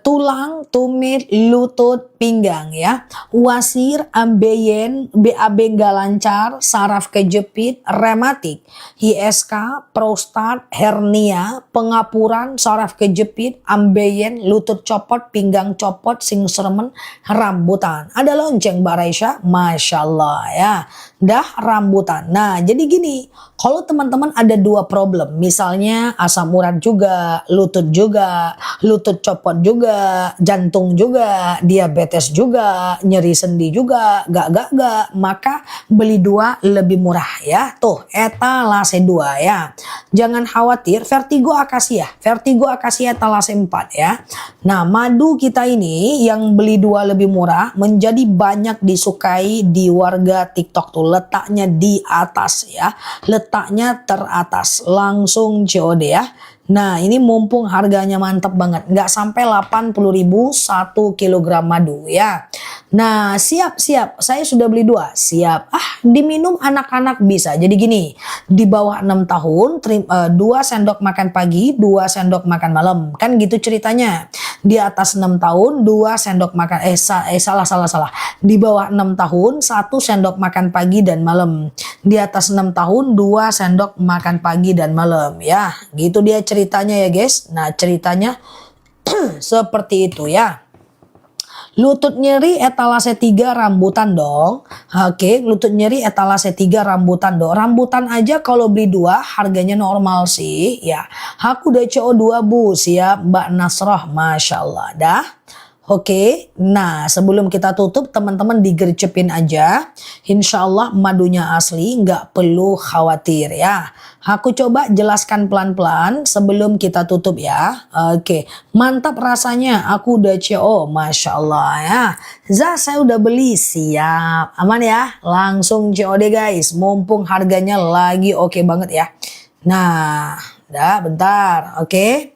Tulang, tumit, lutut, pinggang ya. Wasir, ambeien, BAB gak lancar, saraf kejepit, rematik, ISK, prostat, hernia, pengapuran, saraf kejepit, ambeien, lutut copot, pinggang copot, singsermen, rambutan. Ada lonceng Mbak Raisya, Masya Allah ya. Dah rambutan. Nah jadi gini, kalau teman-teman ada 2 problem, misalnya asam urat juga, lutut copot juga, jantung juga, diabetes juga, nyeri sendi juga, gak, maka beli 2 lebih murah ya. Tuh etalase 2 ya. Jangan khawatir, vertigo akasia etalase 4 ya. Nah madu kita ini yang beli 2 lebih murah menjadi banyak disukai di warga TikTok tuh. Letaknya di atas ya, letaknya teratas, langsung COD ya. Nah ini mumpung harganya mantap banget, nggak sampai 80.000 1 kilogram madu ya. Nah siap, saya sudah beli 2, siap. Diminum anak-anak bisa. Jadi gini, di bawah 6 tahun 2 sendok makan pagi, 2 sendok makan malam, kan gitu ceritanya. Di atas 6 tahun 2 sendok makan, salah. Di bawah 6 tahun 1 sendok makan pagi dan malam. Di atas 6 tahun 2 sendok makan pagi dan malam ya. Gitu dia ceritanya ya guys. Nah ceritanya seperti itu ya. Lutut nyeri etalase 3 rambutan dong. Oke, lutut nyeri etalase 3 rambutan dong. Rambutan aja kalau beli 2 harganya normal sih ya. Aku udah CO2 bu, siap Mbak Nasroh, Masya Allah dah. Oke, nah sebelum kita tutup teman-teman digercepin aja. Insya Allah madunya asli, nggak perlu khawatir ya. Aku coba jelaskan pelan-pelan sebelum kita tutup ya. Oke, mantap rasanya. Aku udah CO, Masya Allah ya. Zah, saya udah beli, siap. Aman ya, langsung COD guys. Mumpung harganya lagi oke banget ya. Nah, dah bentar, oke.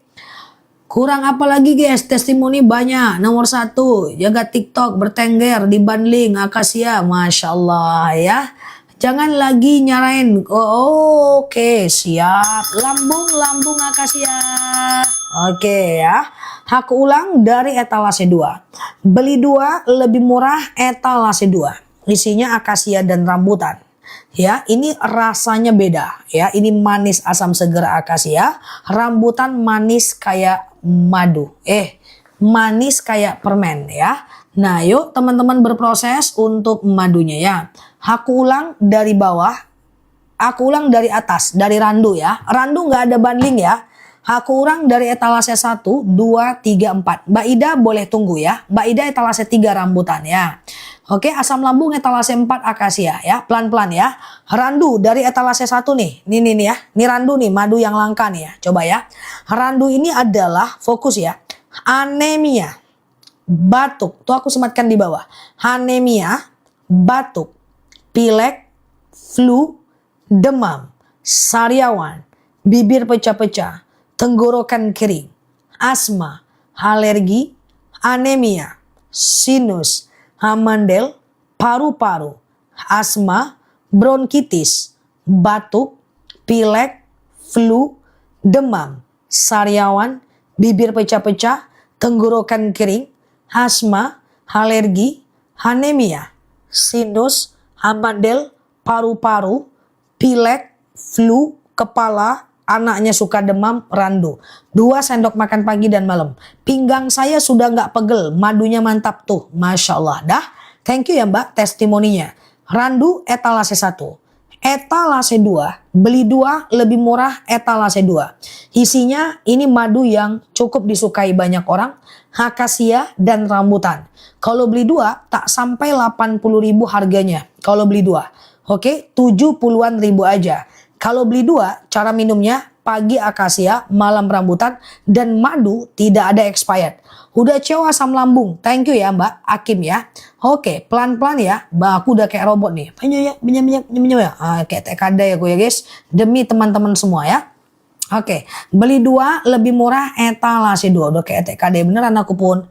Kurang apa lagi guys, testimoni banyak. Nomor 1, jaga TikTok bertengger dibanding Akasia, Masya Allah ya. Jangan lagi nyarain. Oh, oke, siap. Lambung Akasia. Oke ya. Aku ulang dari etalase 2. Beli 2 lebih murah etalase 2. Isinya akasia dan rambutan. Ya, ini rasanya beda ya. Ini manis asam seger akasia, rambutan manis kayak madu. Manis kayak permen ya. Nah, yuk teman-teman berproses untuk madunya ya. Aku ulang dari bawah, aku ulang dari atas, dari randu ya. Randu nggak ada banding ya. Aku ulang dari etalase 1, 2, 3, 4. Mbak Ida boleh tunggu ya. Mbak Ida etalase 3 rambutan ya. Oke, asam lambung etalase 4 akasia ya. Pelan-pelan ya. Randu dari etalase 1 nih. Nih ya. Ini randu nih, madu yang langka nih ya. Coba ya. Randu ini adalah, fokus ya, anemia, batuk. Tuh aku sematkan di bawah. Anemia, batuk, pilek, flu, demam, sariawan, bibir pecah-pecah, tenggorokan kering, asma, alergi, anemia, sinus, amandel, paru-paru, asma, bronkitis, batuk, pilek, flu, demam, sariawan, bibir pecah-pecah, tenggorokan kering, asma, alergi, anemia, sinus, amandel, paru-paru, pilek, flu, kepala, anaknya suka demam, randu. 2 sendok makan pagi dan malam. Pinggang saya sudah nggak pegel, madunya mantap tuh, Masya Allah. Dah, thank you ya Mbak testimoninya. Randu etalase 1. Etalase 2, beli 2 lebih murah etalase 2. Isinya ini madu yang cukup disukai banyak orang, akasia dan rambutan. Kalau beli 2 tak sampai 80.000 harganya. Kalau beli 2. Oke, 70-an ribu aja. Kalau beli 2, cara minumnya pagi akasia, malam rambutan, dan madu tidak ada expired. Udah CO asam lambung. Thank you ya Mbak Akim ya. Oke, pelan-pelan ya. Mbak aku udah kayak robot nih. Banyak ya. Kayak TKD aku ya guys. Demi teman-teman semua ya. Oke, beli 2 lebih murah etalase 2. Udah kayak TKD beneran aku pun.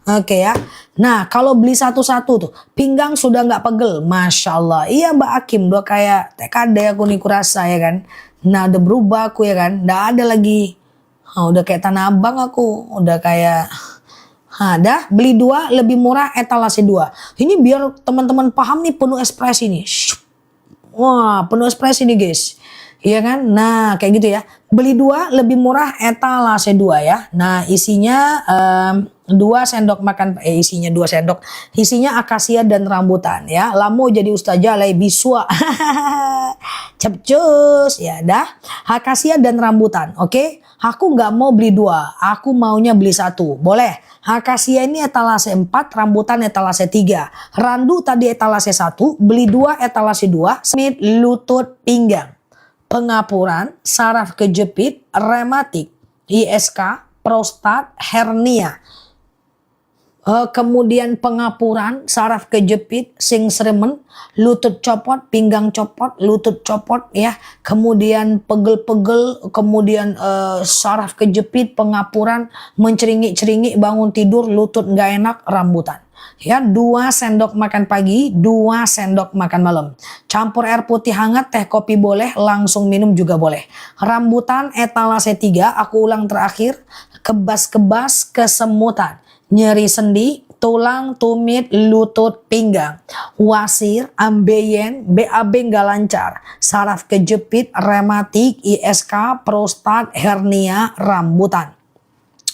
Oke ya. Nah, kalau beli satu-satu tuh, pinggang sudah nggak pegel. Masya Allah. Iya Mbak Akim, udah kayak TKD aku nih kurasa ya kan. Nah, udah berubah aku ya kan. Nggak ada lagi. Udah kayak Tanah Abang aku. Udah kayak... dah beli 2 lebih murah etalase 2. Ini biar teman-teman paham nih, penuh ekspresi nih. Wah, penuh ekspresi nih guys. Iya kan? Nah, kayak gitu ya. Beli 2 lebih murah etalase 2 ya. Nah, isinya 2 sendok makan, isinya 2 sendok. Isinya akasia dan rambutan ya. Lamo jadi ustazah lay biswa. Cepcus ya dah. Akasia dan rambutan. Oke. Aku nggak mau beli 2. Aku maunya beli 1. Boleh. Akasia ini etalase 4, rambutan etalase 3. Randu tadi etalase 1, beli 2 etalase 2. Smith lutut pinggang. Pengapuran, saraf kejepit, rematik, ISK, prostat, hernia. Kemudian pengapuran, saraf kejepit, sing seremen, lutut copot, pinggang copot, lutut copot ya. Kemudian pegel-pegel, kemudian saraf kejepit, pengapuran, menceringi-ceringi, bangun tidur, lutut nggak enak, rambutan. Ya, 2 sendok makan pagi, 2 sendok makan malam. Campur air putih hangat, teh kopi boleh, langsung minum juga boleh. Rambutan etalase 3, aku ulang terakhir, kebas-kebas kesemutan. Nyeri sendi, tulang, tumit, lutut, pinggang, wasir, ambeien, BAB nggak lancar, saraf kejepit, rematik, ISK, prostat, hernia, rambutan.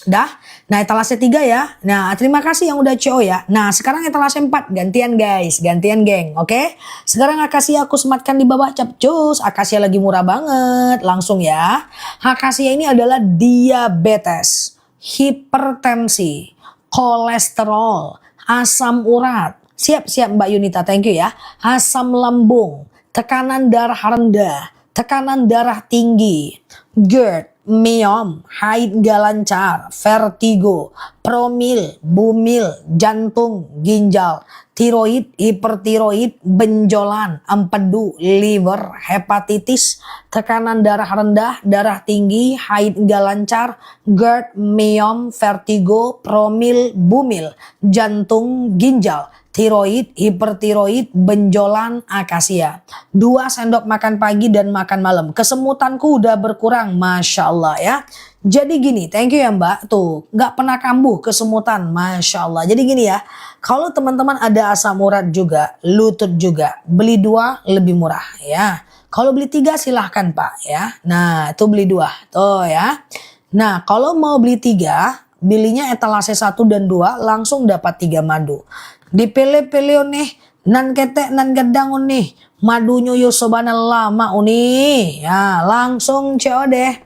Dah, nah etalase 3 ya. Nah terima kasih yang udah CO ya. Nah sekarang etalase 4, gantian guys, gantian geng, oke. Sekarang akasia aku sematkan di bawah, capcus. Akasia lagi murah banget, langsung ya. Akasia ini adalah diabetes, hipertensi, kolesterol, asam urat. Siap-siap Mbak Yunita, thank you ya. Asam lambung, tekanan darah rendah, tekanan darah tinggi, GERD, myom, haid gak lancar, vertigo, promil, bumil, jantung, ginjal, tiroid, hipertiroid, benjolan, empedu, liver, hepatitis, tekanan darah rendah, darah tinggi, haid gak lancar, GERD, myom, vertigo, promil, bumil, jantung, ginjal, tiroid, hipertiroid, benjolan, akasia. 2 sendok makan pagi dan makan malam. Kesemutanku udah berkurang, Masya Allah ya. Jadi gini, thank you ya Mbak. Tuh, nggak pernah kambuh kesemutan, Masya Allah. Jadi gini ya, kalau teman-teman ada asam urat juga, lutut juga, beli 2 lebih murah ya. Kalau beli 3 silahkan Pak ya. Nah, itu beli 2, tuh ya. Nah, kalau mau beli 3, belinya etalase 1 dan 2 langsung dapat 3 madu. Dipilih-pilih nih, nan ketek nan gedang nih, madunya yo sobana lama uni. Ya, langsung COD.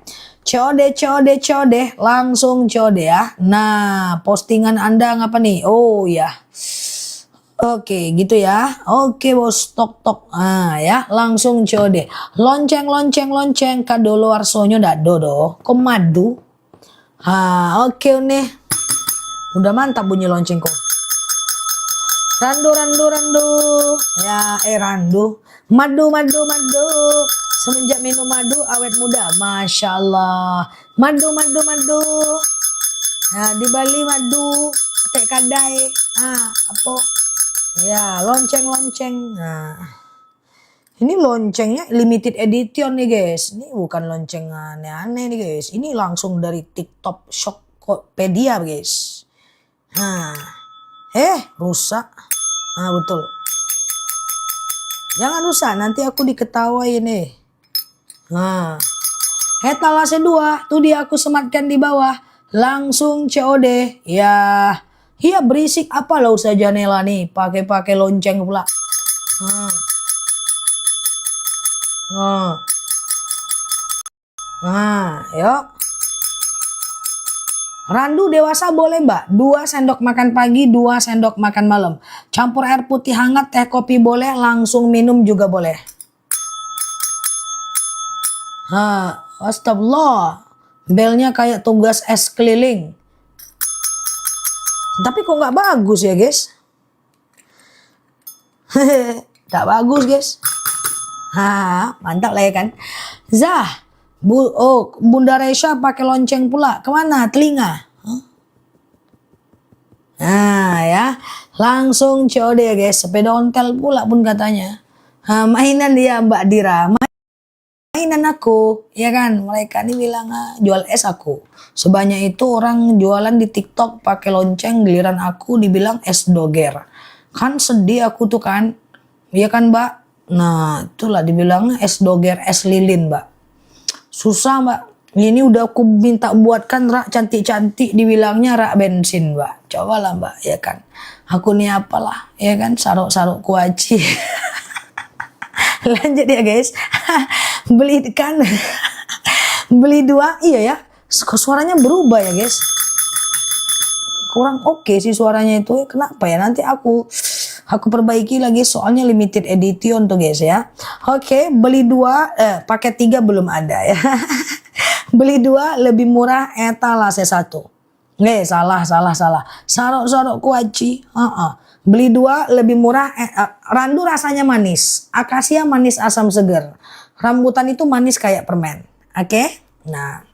COD, langsung COD ya. Nah, postingan Anda ngapa nih? Oh ya. Oke, gitu ya. Oke, bos, tok. Ah, ya, langsung COD. Lonceng, kado luar sonyo dado do. Komadu. Oke nih. Udah mantap bunyi loncengku. Randu. Ya, randu. Madu. Semenjak minum madu awet muda. Masya Allah. Madu. Nah, di Bali madu. Pakai kadai. Apa? Ya, lonceng. Nah. Ini loncengnya limited edition nih guys. Ini bukan lonceng aneh-aneh nih guys. Ini langsung dari TikTok Shoppedia guys. Nah. Rusak. Betul. Jangan rusak, nanti aku diketawain nih. Nah. Etalase 2, tuh dia aku sematkan di bawah. Langsung COD. Ya. Iya berisik apa lah usah Janela nih. Pakai lonceng pula. Yuk. Randu dewasa boleh Mbak, 2 sendok makan pagi, 2 sendok makan malam. Campur air putih hangat, teh kopi boleh, langsung minum juga boleh. Astagfirullah. Belnya kayak tugas es keliling. Tapi kok nggak bagus ya guys? Tak bagus guys. Mantap lah ya kan. Bunda Resha pakai lonceng pula. Kemana? Telinga. Ya. Langsung COD ya guys. Sepeda ontel pula pun katanya. Mainan dia Mbak Dira. Mainan aku. Ya kan. Mereka ini bilang jual es aku. Sebanyak itu orang jualan di TikTok pakai lonceng. Giliran aku dibilang es doger. Kan sedih aku tuh kan. Iya kan Mbak. Nah itulah dibilang es doger, es lilin Mbak. Susah Mbak. Ini udah aku minta buatkan rak cantik-cantik, dibilangnya rak bensin Mbak. Cobalah Mbak, ya kan. Aku nih apalah, ya kan, saruk-saruk kuaci. Lanjut ya guys. Beli kan. Beli 2, iya ya. Suaranya berubah ya guys. Kurang oke sih suaranya itu. Kenapa ya? Nanti aku perbaiki lagi soalnya limited edition tuh guys ya. Oke, beli 2, paket 3 belum ada ya. Beli 2 lebih murah etalase 1. Salah. Sarok kuaci. Beli 2 lebih murah. Randu rasanya manis. Akasia manis asam seger. Rambutan itu manis kayak permen. Oke? Nah,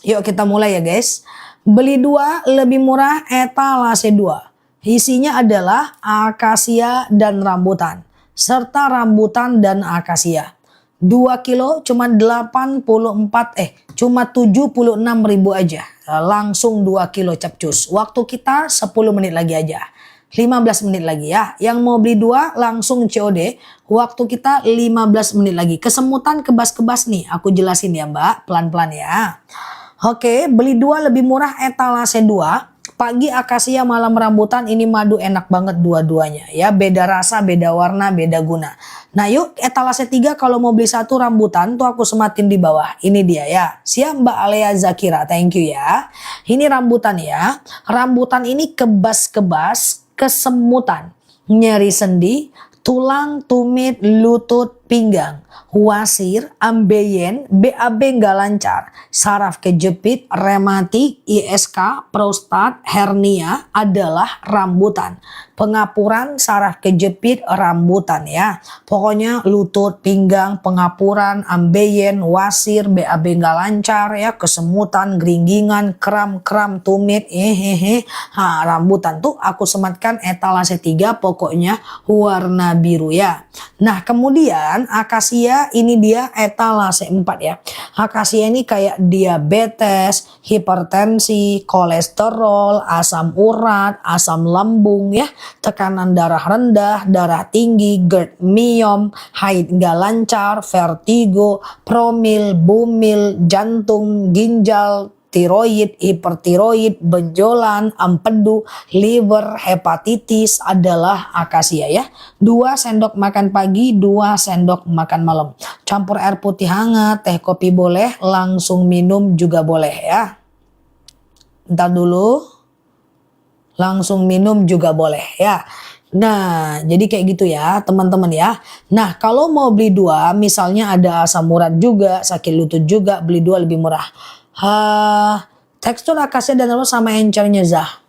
yuk kita mulai ya guys. Beli 2 lebih murah etalase 2. Isinya adalah akasia dan rambutan. Serta rambutan dan akasia. 2 kilo cuma 76.000 aja. Langsung 2 kilo capcus. Waktu kita 10 menit lagi aja. 15 menit lagi ya. Yang mau beli 2 langsung COD. Waktu kita 15 menit lagi. Kesemutan kebas-kebas nih. Aku jelasin ya Mbak. Pelan-pelan ya. Oke, beli 2 lebih murah etalase 2. Pagi akasia, malam rambutan, ini madu enak banget dua-duanya ya. Beda rasa, beda warna, beda guna. Nah yuk etalase 3 kalau mau beli satu rambutan tuh aku sematin di bawah. Ini dia ya. Siap Mbak Alea Zakira, thank you ya. Ini rambutan ya. Rambutan ini kebas-kebas, kesemutan, nyeri sendi, tulang, tumit, lutut, pinggang, wasir, ambeien, BAB nggak lancar, saraf kejepit, rematik, ISK, prostat, hernia adalah rambutan. Pengapuran, saraf kejepit, rambutan ya. Pokoknya lutut, pinggang, pengapuran, ambeien, wasir, BAB nggak lancar ya, kesemutan, geringgingan, kram-kram, tumit, rambutan tuh aku sematkan etalase 3 pokoknya warna biru ya. Nah kemudian akasia ini dia etalase 4 ya. Akasia ini kayak diabetes, hipertensi, kolesterol, asam urat, asam lambung ya, tekanan darah rendah, darah tinggi, GERD, myom, haid nggak lancar, vertigo, promil, bumil, jantung, ginjal, tiroid, hipertiroid, benjolan, empedu, liver, hepatitis adalah akasia ya. 2 sendok makan pagi, 2 sendok makan malam. Campur air putih hangat, teh kopi boleh, langsung minum juga boleh ya. Ntar dulu. Langsung minum juga boleh ya. Nah jadi kayak gitu ya teman-teman ya. Nah kalau mau beli 2 misalnya ada asam urat juga, sakit lutut juga, beli 2 lebih murah. Tekstur akasia dan rambutan sama encernya Zah.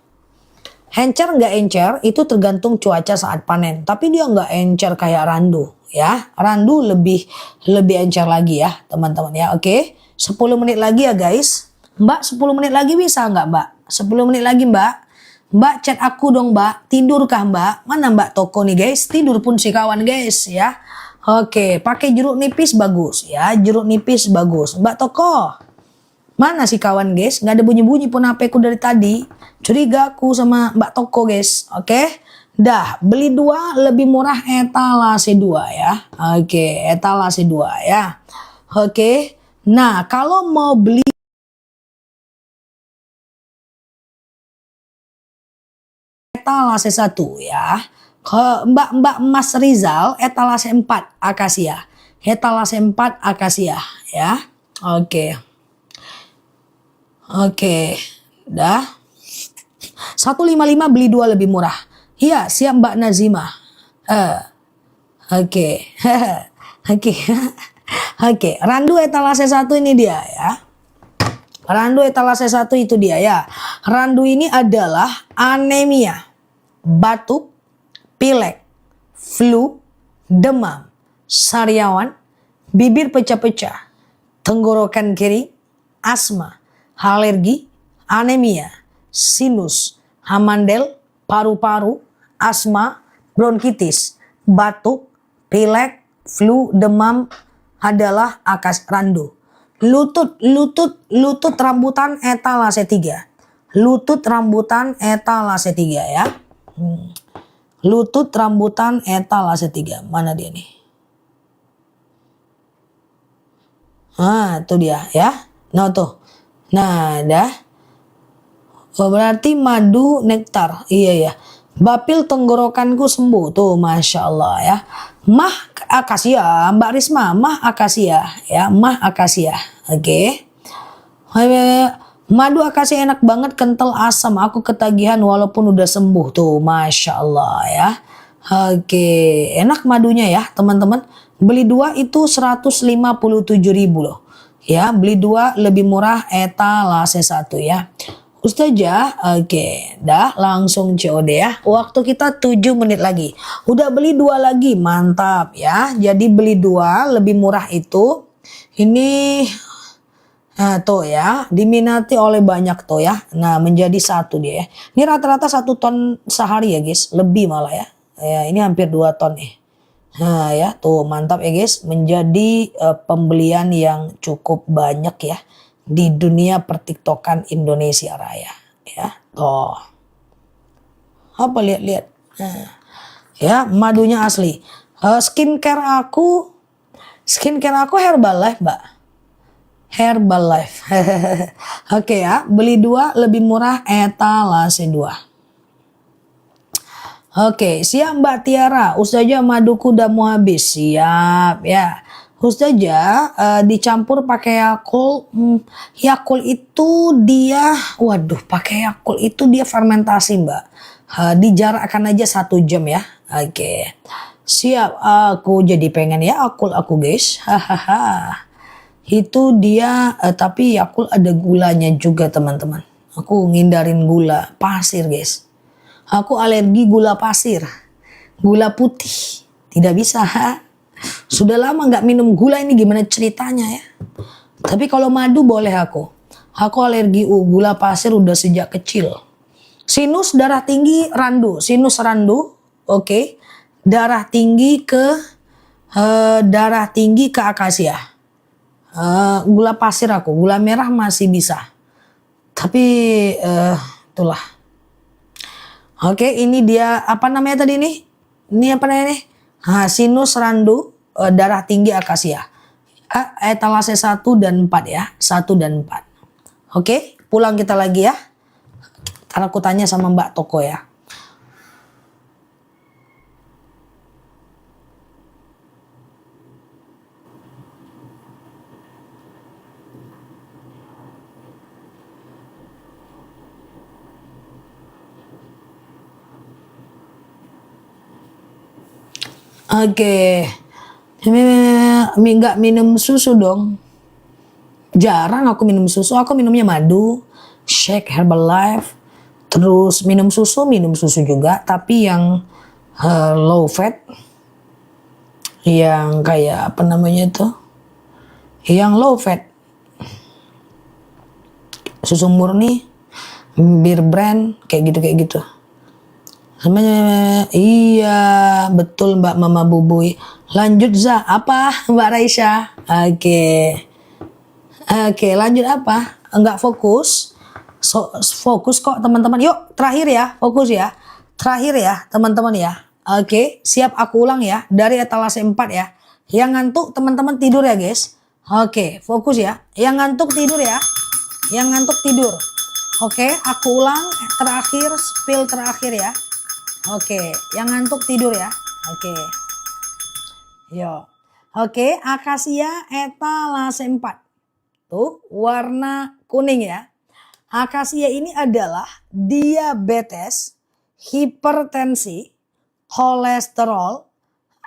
Encer nggak encer itu tergantung cuaca saat panen. Tapi dia nggak encer kayak randu ya. Randu lebih encer lagi ya teman-teman ya. Oke 10 menit lagi ya guys. Mbak 10 menit lagi bisa nggak Mbak? 10 menit lagi Mbak. Mbak chat aku dong Mbak, tidurkah Mbak? Mana Mbak Toko nih guys, tidur pun si kawan guys ya. Oke, pakai jeruk nipis bagus ya, jeruk nipis bagus. Mbak Toko, mana si kawan guys? Nggak ada bunyi-bunyi pun HP ku dari tadi. Curiga aku sama Mbak Toko guys, oke? Dah, beli 2 lebih murah etalase 2 ya. Oke, etalase 2 ya. Oke, nah kalau mau beli etalase 1 ya. Mbak Mas Rizal etalase 4 akasia. Etalase 4 akasia ya. Oke. Oke. Dah. 155 beli 2 lebih murah. Iya, siap Mbak Nazima. Oke. Oke. Oke, randu etalase 1 ini dia ya. Randu etalase 1 itu dia ya. Randu ini adalah anemia, batuk, pilek, flu, demam, sariawan, bibir pecah-pecah, tenggorokan kering, asma, alergi, anemia, sinus, hamandel, paru-paru, asma, bronkitis, batuk, pilek, flu, demam adalah randu. Lutut rambutan etalase 3. Lutut rambutan etalase 3 ya. Lutut rambutan etalase 3. Mana dia nih? Nah, itu dia ya. Nah, tuh. Nah, dah. Oh, berarti madu nektar. Iya ya. Bapil tenggorokanku sembuh tuh, masya Allah ya. Mah akasia, Mbak Risma, mah akasia ya, mah akasia. Oke. Madu akasia enak banget, kental asam. Aku ketagihan walaupun udah sembuh tuh, masya Allah ya. Oke, enak madunya ya teman-teman. Beli 2 itu 157.000 loh. Ya, beli 2 lebih murah etalase 1 ya. Ustazah, oke, dah langsung COD ya. Waktu kita 7 menit lagi. Udah beli 2 lagi, mantap ya. Jadi beli 2 lebih murah itu. Ini tuh ya, diminati oleh banyak tuh ya. Nah menjadi 1 dia ya. Ini rata-rata 1 ton sehari ya guys. Lebih malah ya. Ya ini hampir 2 ton nih. Nah ya tuh mantap ya guys. Menjadi pembelian yang cukup banyak ya. Di dunia pertiktokan Indonesia Raya ya. Tuh. Apa lihat-lihat. Nah, ya madunya asli. Skincare aku Herbalife Mbak. Herbalife. Oke ya, beli 2 lebih murah etalase 2. Oke, siap Mbak Tiara. Ustazah maduku udah mau habis. Siap ya. Ustazah dicampur pakai Yakult. Yakult itu dia, waduh, pakai Yakult itu dia fermentasi Mbak. Dijarakkan aja 1 jam ya. Oke. Siap, aku jadi pengen Yakult aku guys. Hahaha. Itu dia, tapi Yakult ada gulanya juga teman-teman. Aku ngindarin gula pasir guys. Aku alergi gula pasir, gula putih, tidak bisa. Sudah lama nggak minum gula ini gimana ceritanya ya. Tapi kalau madu boleh aku. Aku alergi gula pasir udah sejak kecil. Sinus darah tinggi randu, sinus randu, oke. Darah tinggi ke akasia. Gula pasir aku, gula merah masih bisa. Tapi itulah. Oke, ini dia apa namanya tadi nih? Ini apa namanya nih? Sinus randu, darah tinggi akasia. Etalase 1 dan 4 ya. 1 dan 4. Oke, pulang kita lagi ya. Ntar aku tanya sama Mbak Toko ya. Oke, nggak minum susu dong. Jarang aku minum susu, aku minumnya madu, shake Herbalife, terus minum susu juga, tapi yang low fat, yang kayak apa namanya tuh, yang low fat, susu murni, bir brand, kayak gitu. Namanya iya betul Mbak Mama Bubui. Lanjut Zah, apa Mbak Raisya? Oke, lanjut apa? Enggak fokus. Fokus kok teman-teman. Yuk terakhir ya, fokus ya. Terakhir ya teman-teman ya. Oke, siap aku ulang ya. Dari etalase 4 ya. Yang ngantuk teman-teman tidur ya guys. Oke, fokus ya. Yang ngantuk tidur ya. Yang ngantuk tidur. Oke, aku ulang terakhir, spill terakhir ya. Oke, yang ngantuk tidur ya. Oke. Yo. Oke, akasia etalase 4. Tuh, warna kuning ya. Akasia ini adalah diabetes, hipertensi, kolesterol,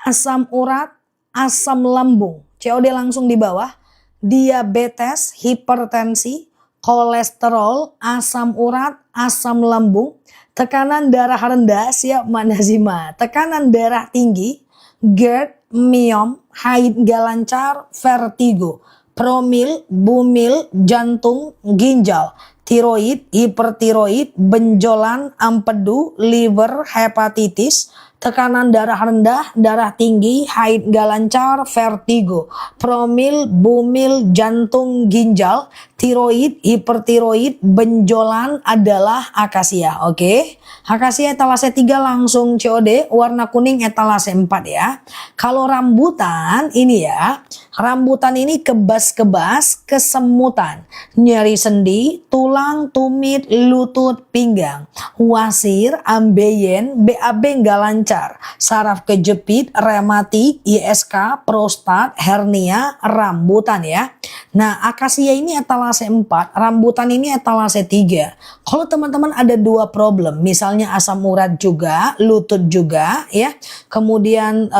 asam urat, asam lambung. COD langsung di bawah. Diabetes, hipertensi, kolesterol, asam urat, asam lambung, tekanan darah rendah, siap Mbak Nazima, tekanan darah tinggi, GERD, myom, haid gak lancar, vertigo, promil, bumil, jantung, ginjal, tiroid, hipertiroid, benjolan, empedu, liver, hepatitis, tekanan darah rendah, darah tinggi, haid gak lancar, vertigo, promil, bumil, jantung, ginjal, tiroid, hipertiroid, benjolan adalah akasia. Oke. Akasia etalase 3 langsung COD, warna kuning etalase 4 ya. Kalau rambutan ini ya, rambutan ini kebas-kebas, kesemutan, nyeri sendi, tulang, tumit, lutut, pinggang, wasir, ambeien, BAB nggak lancar, saraf kejepit, rematik, ISK, prostat, hernia, rambutan ya. Nah, akasia ini etalase 4, rambutan ini etalase 3. Kalau teman-teman ada 2 problem, misalnya asam urat juga, lutut juga ya. Kemudian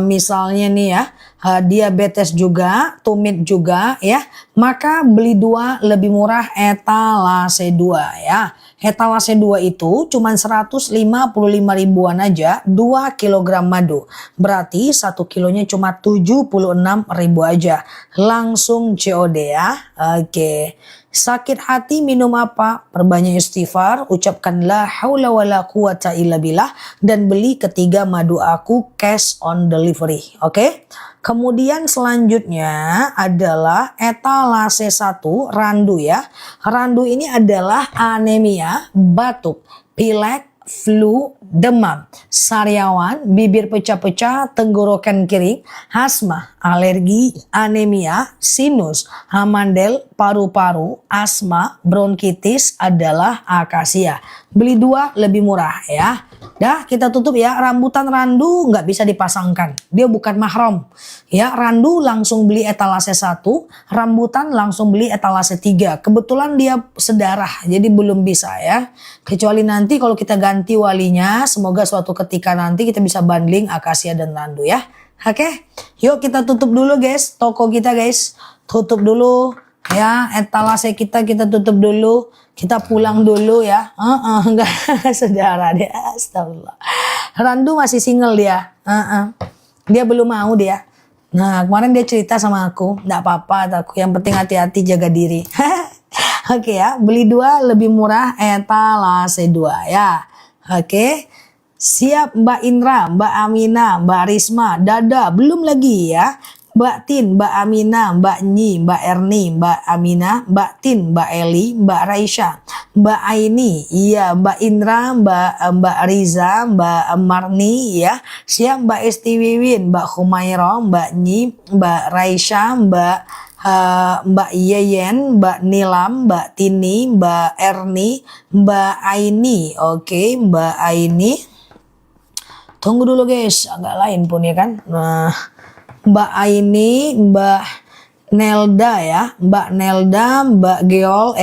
misalnya nih ya, diabetes juga, tumit juga ya, maka beli 2 lebih murah etalase 2 ya. Etalase 2 itu cuma 155 ribuan aja, 2 kg madu. Berarti 1 kilonya cuma 76 ribu aja. Langsung COD ya. Oke. Sakit hati minum apa? Perbanyak istighfar, ucapkan la haula wala quwata illa billah, dan beli ketiga madu aku cash on delivery. Oke. Kemudian selanjutnya adalah etalase 1 randu ya. Randu ini adalah anemia, batuk, pilek, flu, demam, sariawan, bibir pecah-pecah, tenggorokan kering, asma, alergi, anemia, sinus, hamandel, paru-paru, asma, bronkitis adalah akasia. Beli 2 lebih murah ya. Dah kita tutup ya. Rambutan randu nggak bisa dipasangkan. Dia bukan mahram. Ya, randu langsung beli etalase 1, rambutan langsung beli etalase 3. Kebetulan dia sedarah jadi belum bisa ya. Kecuali nanti kalau kita ganti walinya, semoga suatu ketika nanti kita bisa bundling akasia dan randu ya. Oke, yuk kita tutup dulu guys, toko kita guys. Tutup dulu ya, etalase kita tutup dulu. Kita pulang dulu ya. Enggak saudara dia. Astagfirullah. Randu masih single dia. Dia belum mau dia. Nah, kemarin dia cerita sama aku, enggak apa-apa aku. Yang penting hati-hati jaga diri. Oke ya, beli 2 lebih murah etalase 2 ya. Oke. Siap Mbak Indra, Mbak Amina, Mbak Risma, Dada, belum lagi ya. Mbak Tin, Mbak Amina, Mbak Nyi, Mbak Erni, Mbak Amina, Mbak Tin, Mbak Eli, Mbak Raisya, Mbak Aini, iya Mbak Indra, Mbak Riza, Mbak Marni ya. Siap Mbak Esti Wiwin, Mbak Humaira, Mbak Nyi, Mbak Raisya, Mbak Yeyen, Mbak Nilam, Mbak Tini, Mbak Erni, Mbak Aini. Oke, Mbak Aini. Tunggu dulu guys, agak lain pun ya kan. Nah, Mbak Aini, Mbak Nelda ya, Mbak Nelda, Mbak Geol,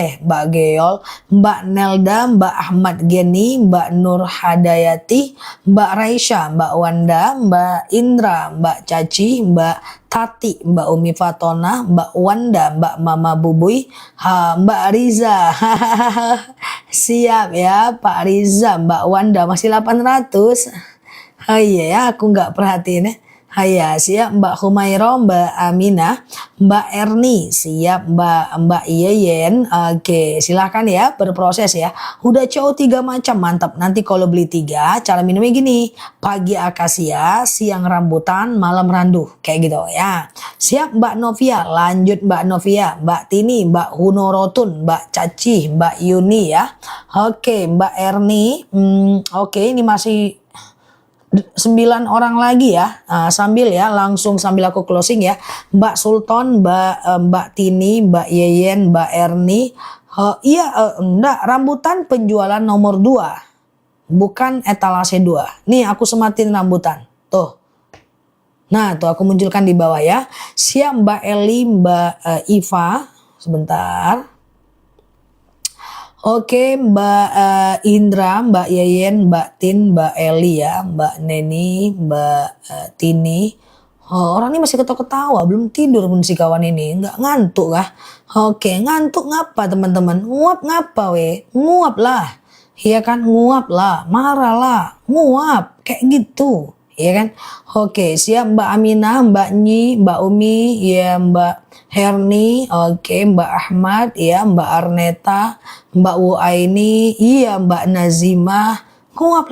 Mbak Nelda, Mbak Ahmad Geni, Mbak Nur Hadayati, Mbak Raisya, Mbak Wanda, Mbak Indra, Mbak Caci, Mbak Tati, Mbak Umi Fatona, Mbak Wanda, Mbak Mama Bubui, Mbak Riza. Siap ya Pak Riza, Mbak Wanda masih 800. Oh iya ya, aku nggak perhatiin ya. Haya, siap Mbak Humaira, Mbak Amina, Mbak Erni, siap Mbak Yeyen. Oke, silahkan ya berproses ya. Udah CO 3 macam, mantap. Nanti kalau beli 3, cara minumnya gini. Pagi akasia, siang rambutan, malam randu. Kayak gitu ya. Siap Mbak Novia, lanjut Mbak Novia, Mbak Tini, Mbak Hunorotun, Mbak Caci, Mbak Yuni ya. Oke, Mbak Erni. Oke, ini masih 9 orang lagi ya. Sambil aku closing ya. Mbak Sultan, Mbak Tini, Mbak Yeyen, Mbak Erni. Enggak, rambutan penjualan nomor 2. Bukan etalase 2. Nih aku sematin rambutan. Tuh. Nah, tuh aku munculkan di bawah ya. Siap Mbak Eli, Mbak Iva. Sebentar. Oke, Mbak Indra, Mbak Yeyen, Mbak Tin, Mbak Eli ya, Mbak Neni, Mbak Tini. Orang ini masih ketawa-ketawa, belum tidur pun si kawan ini. Nggak ngantuk kah? Oke, ngantuk ngapa teman-teman? Nguap ngapa we? Nguap lah. Iya kan? Nguap lah, marah lah, nguap. Kayak gitu. Iya kan? Oke, siap Mbak Aminah, Mbak Nyi, Mbak Umi, ya Mbak Herni, oke Mbak Ahmad, ya Mbak Arneta, Mbak Wuaini, iya Mbak Nazimah. Nguap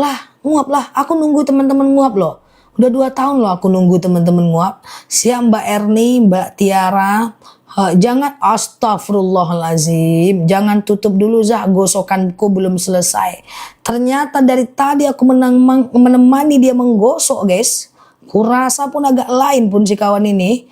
lah. Aku nunggu teman-teman nguap loh. Udah 2 tahun loh aku nunggu teman-teman nguap. Siap Mbak Erni, Mbak Tiara. Jangan, astagfirullahalazim, jangan tutup dulu Zah, gosokanku belum selesai. Ternyata dari tadi aku menemani dia menggosok guys. Kurasa pun agak lain pun si kawan ini.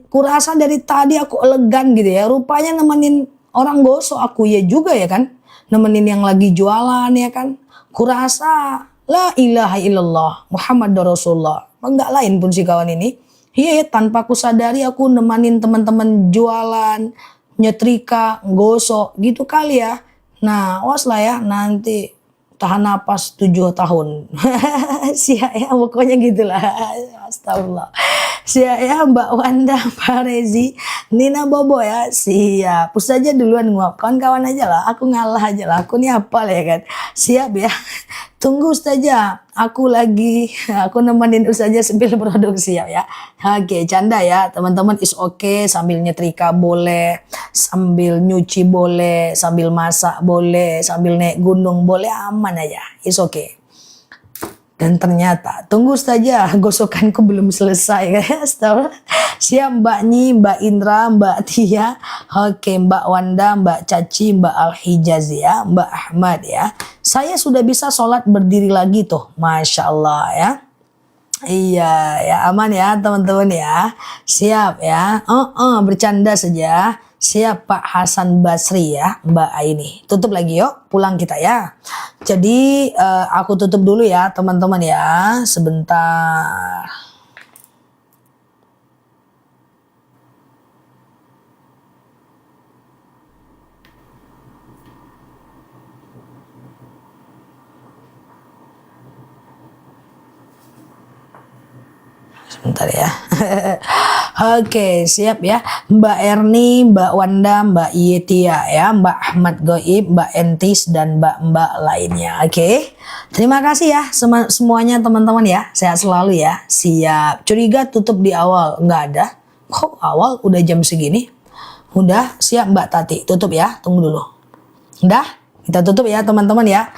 Kurasa dari tadi aku elegan gitu ya. Rupanya nemenin orang gosok aku ya juga ya kan. Nemenin yang lagi jualan ya kan. Kurasa la ilaha illallah Muhammad Rasulullah. Enggak lain pun si kawan ini. Iya, tanpa aku sadari aku nemanin teman-teman jualan, nyetrika, gosok gitu kali ya. Nah, awas lah ya nanti tahan napas 7 tahun. Siap ya, pokoknya gitulah. Astagfirullah. Siap ya Mbak Wanda, Pak Rezi, Nina Bobo ya. Siap. Pus aja duluan nguap. Kawan-kawan aja lah. Aku ngalah aja lah. Aku nih apa lah ya kan. Siap ya. Tunggu Ustazah, aku nemenin Ustazah sambil produksi ya. Oke, canda ya teman-teman, is okay, sambil nyetrika boleh, sambil nyuci boleh, sambil masak boleh, sambil naik gunung boleh, aman aja, is okay. Dan ternyata, tunggu saja, gosokanku belum selesai. Siap Mbak Nyi, Mbak Indra, Mbak Tia, oke Mbak Wanda, Mbak Caci, Mbak Al-Hijaz ya, Mbak Ahmad ya. Saya sudah bisa sholat berdiri lagi tuh, Masya Allah ya. Iya ya, aman ya teman-teman ya. Siap ya. Bercanda saja. Siap Pak Hasan Basri ya, Mbak Aini. Tutup lagi yuk, pulang kita ya. Jadi aku tutup dulu ya teman-teman ya, sebentar. Sebentar ya. Oke, siap ya. Mbak Erni, Mbak Wanda, Mbak Yetia ya, Mbak Ahmad Goib, Mbak Entis dan Mbak lainnya. Oke. Terima kasih ya semuanya teman-teman ya. Sehat selalu ya. Siap. Curiga tutup di awal, nggak ada. Kok awal udah jam segini? Udah, siap Mbak Tati. Tutup ya. Tunggu dulu. Udah, kita tutup ya teman-teman ya.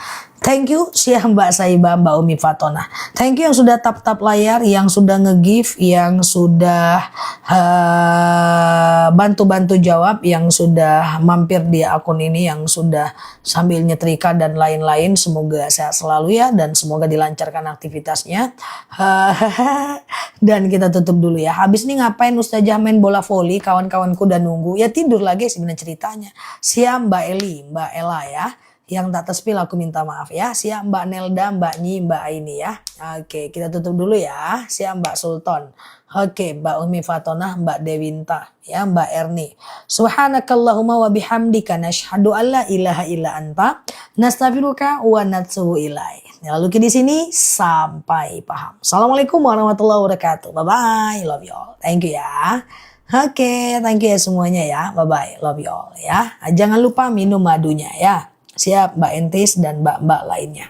Thank you siap Mbak Saiba, Mbak Umi Fatona. Thank you yang sudah tap-tap layar, yang sudah nge-give, yang sudah bantu-bantu jawab, yang sudah mampir di akun ini, yang sudah sambil nyetrika dan lain-lain. Semoga sehat selalu ya dan semoga dilancarkan aktivitasnya. Dan kita tutup dulu ya. Habis ini ngapain Ustazah main bola voli, kawan-kawanku udah nunggu. Ya tidur lagi sebenarnya ceritanya. Siap Mbak Eli, Mbak Ella ya. Yang tak terspil aku minta maaf ya. Siap Mbak Nelda, Mbak Nyi, Mbak Aini ya. Oke, kita tutup dulu ya. Siap Mbak Sultan. Oke, Mbak Umi Fatona, Mbak Dewinta ya, Mbak Erni. Subhanakallahumma wa bihamdika nasyhadu alla ilaha illa anta nastaghfiruka wa natubu ilaik. Lalu di sini sampai paham. Assalamualaikum warahmatullahi wabarakatuh. Bye bye. Love you all. Thank you ya. Oke, thank you ya semuanya ya. Bye bye. Love you all ya. Jangan lupa minum madunya ya. Siap Mbak Entis dan mbak-mbak lainnya.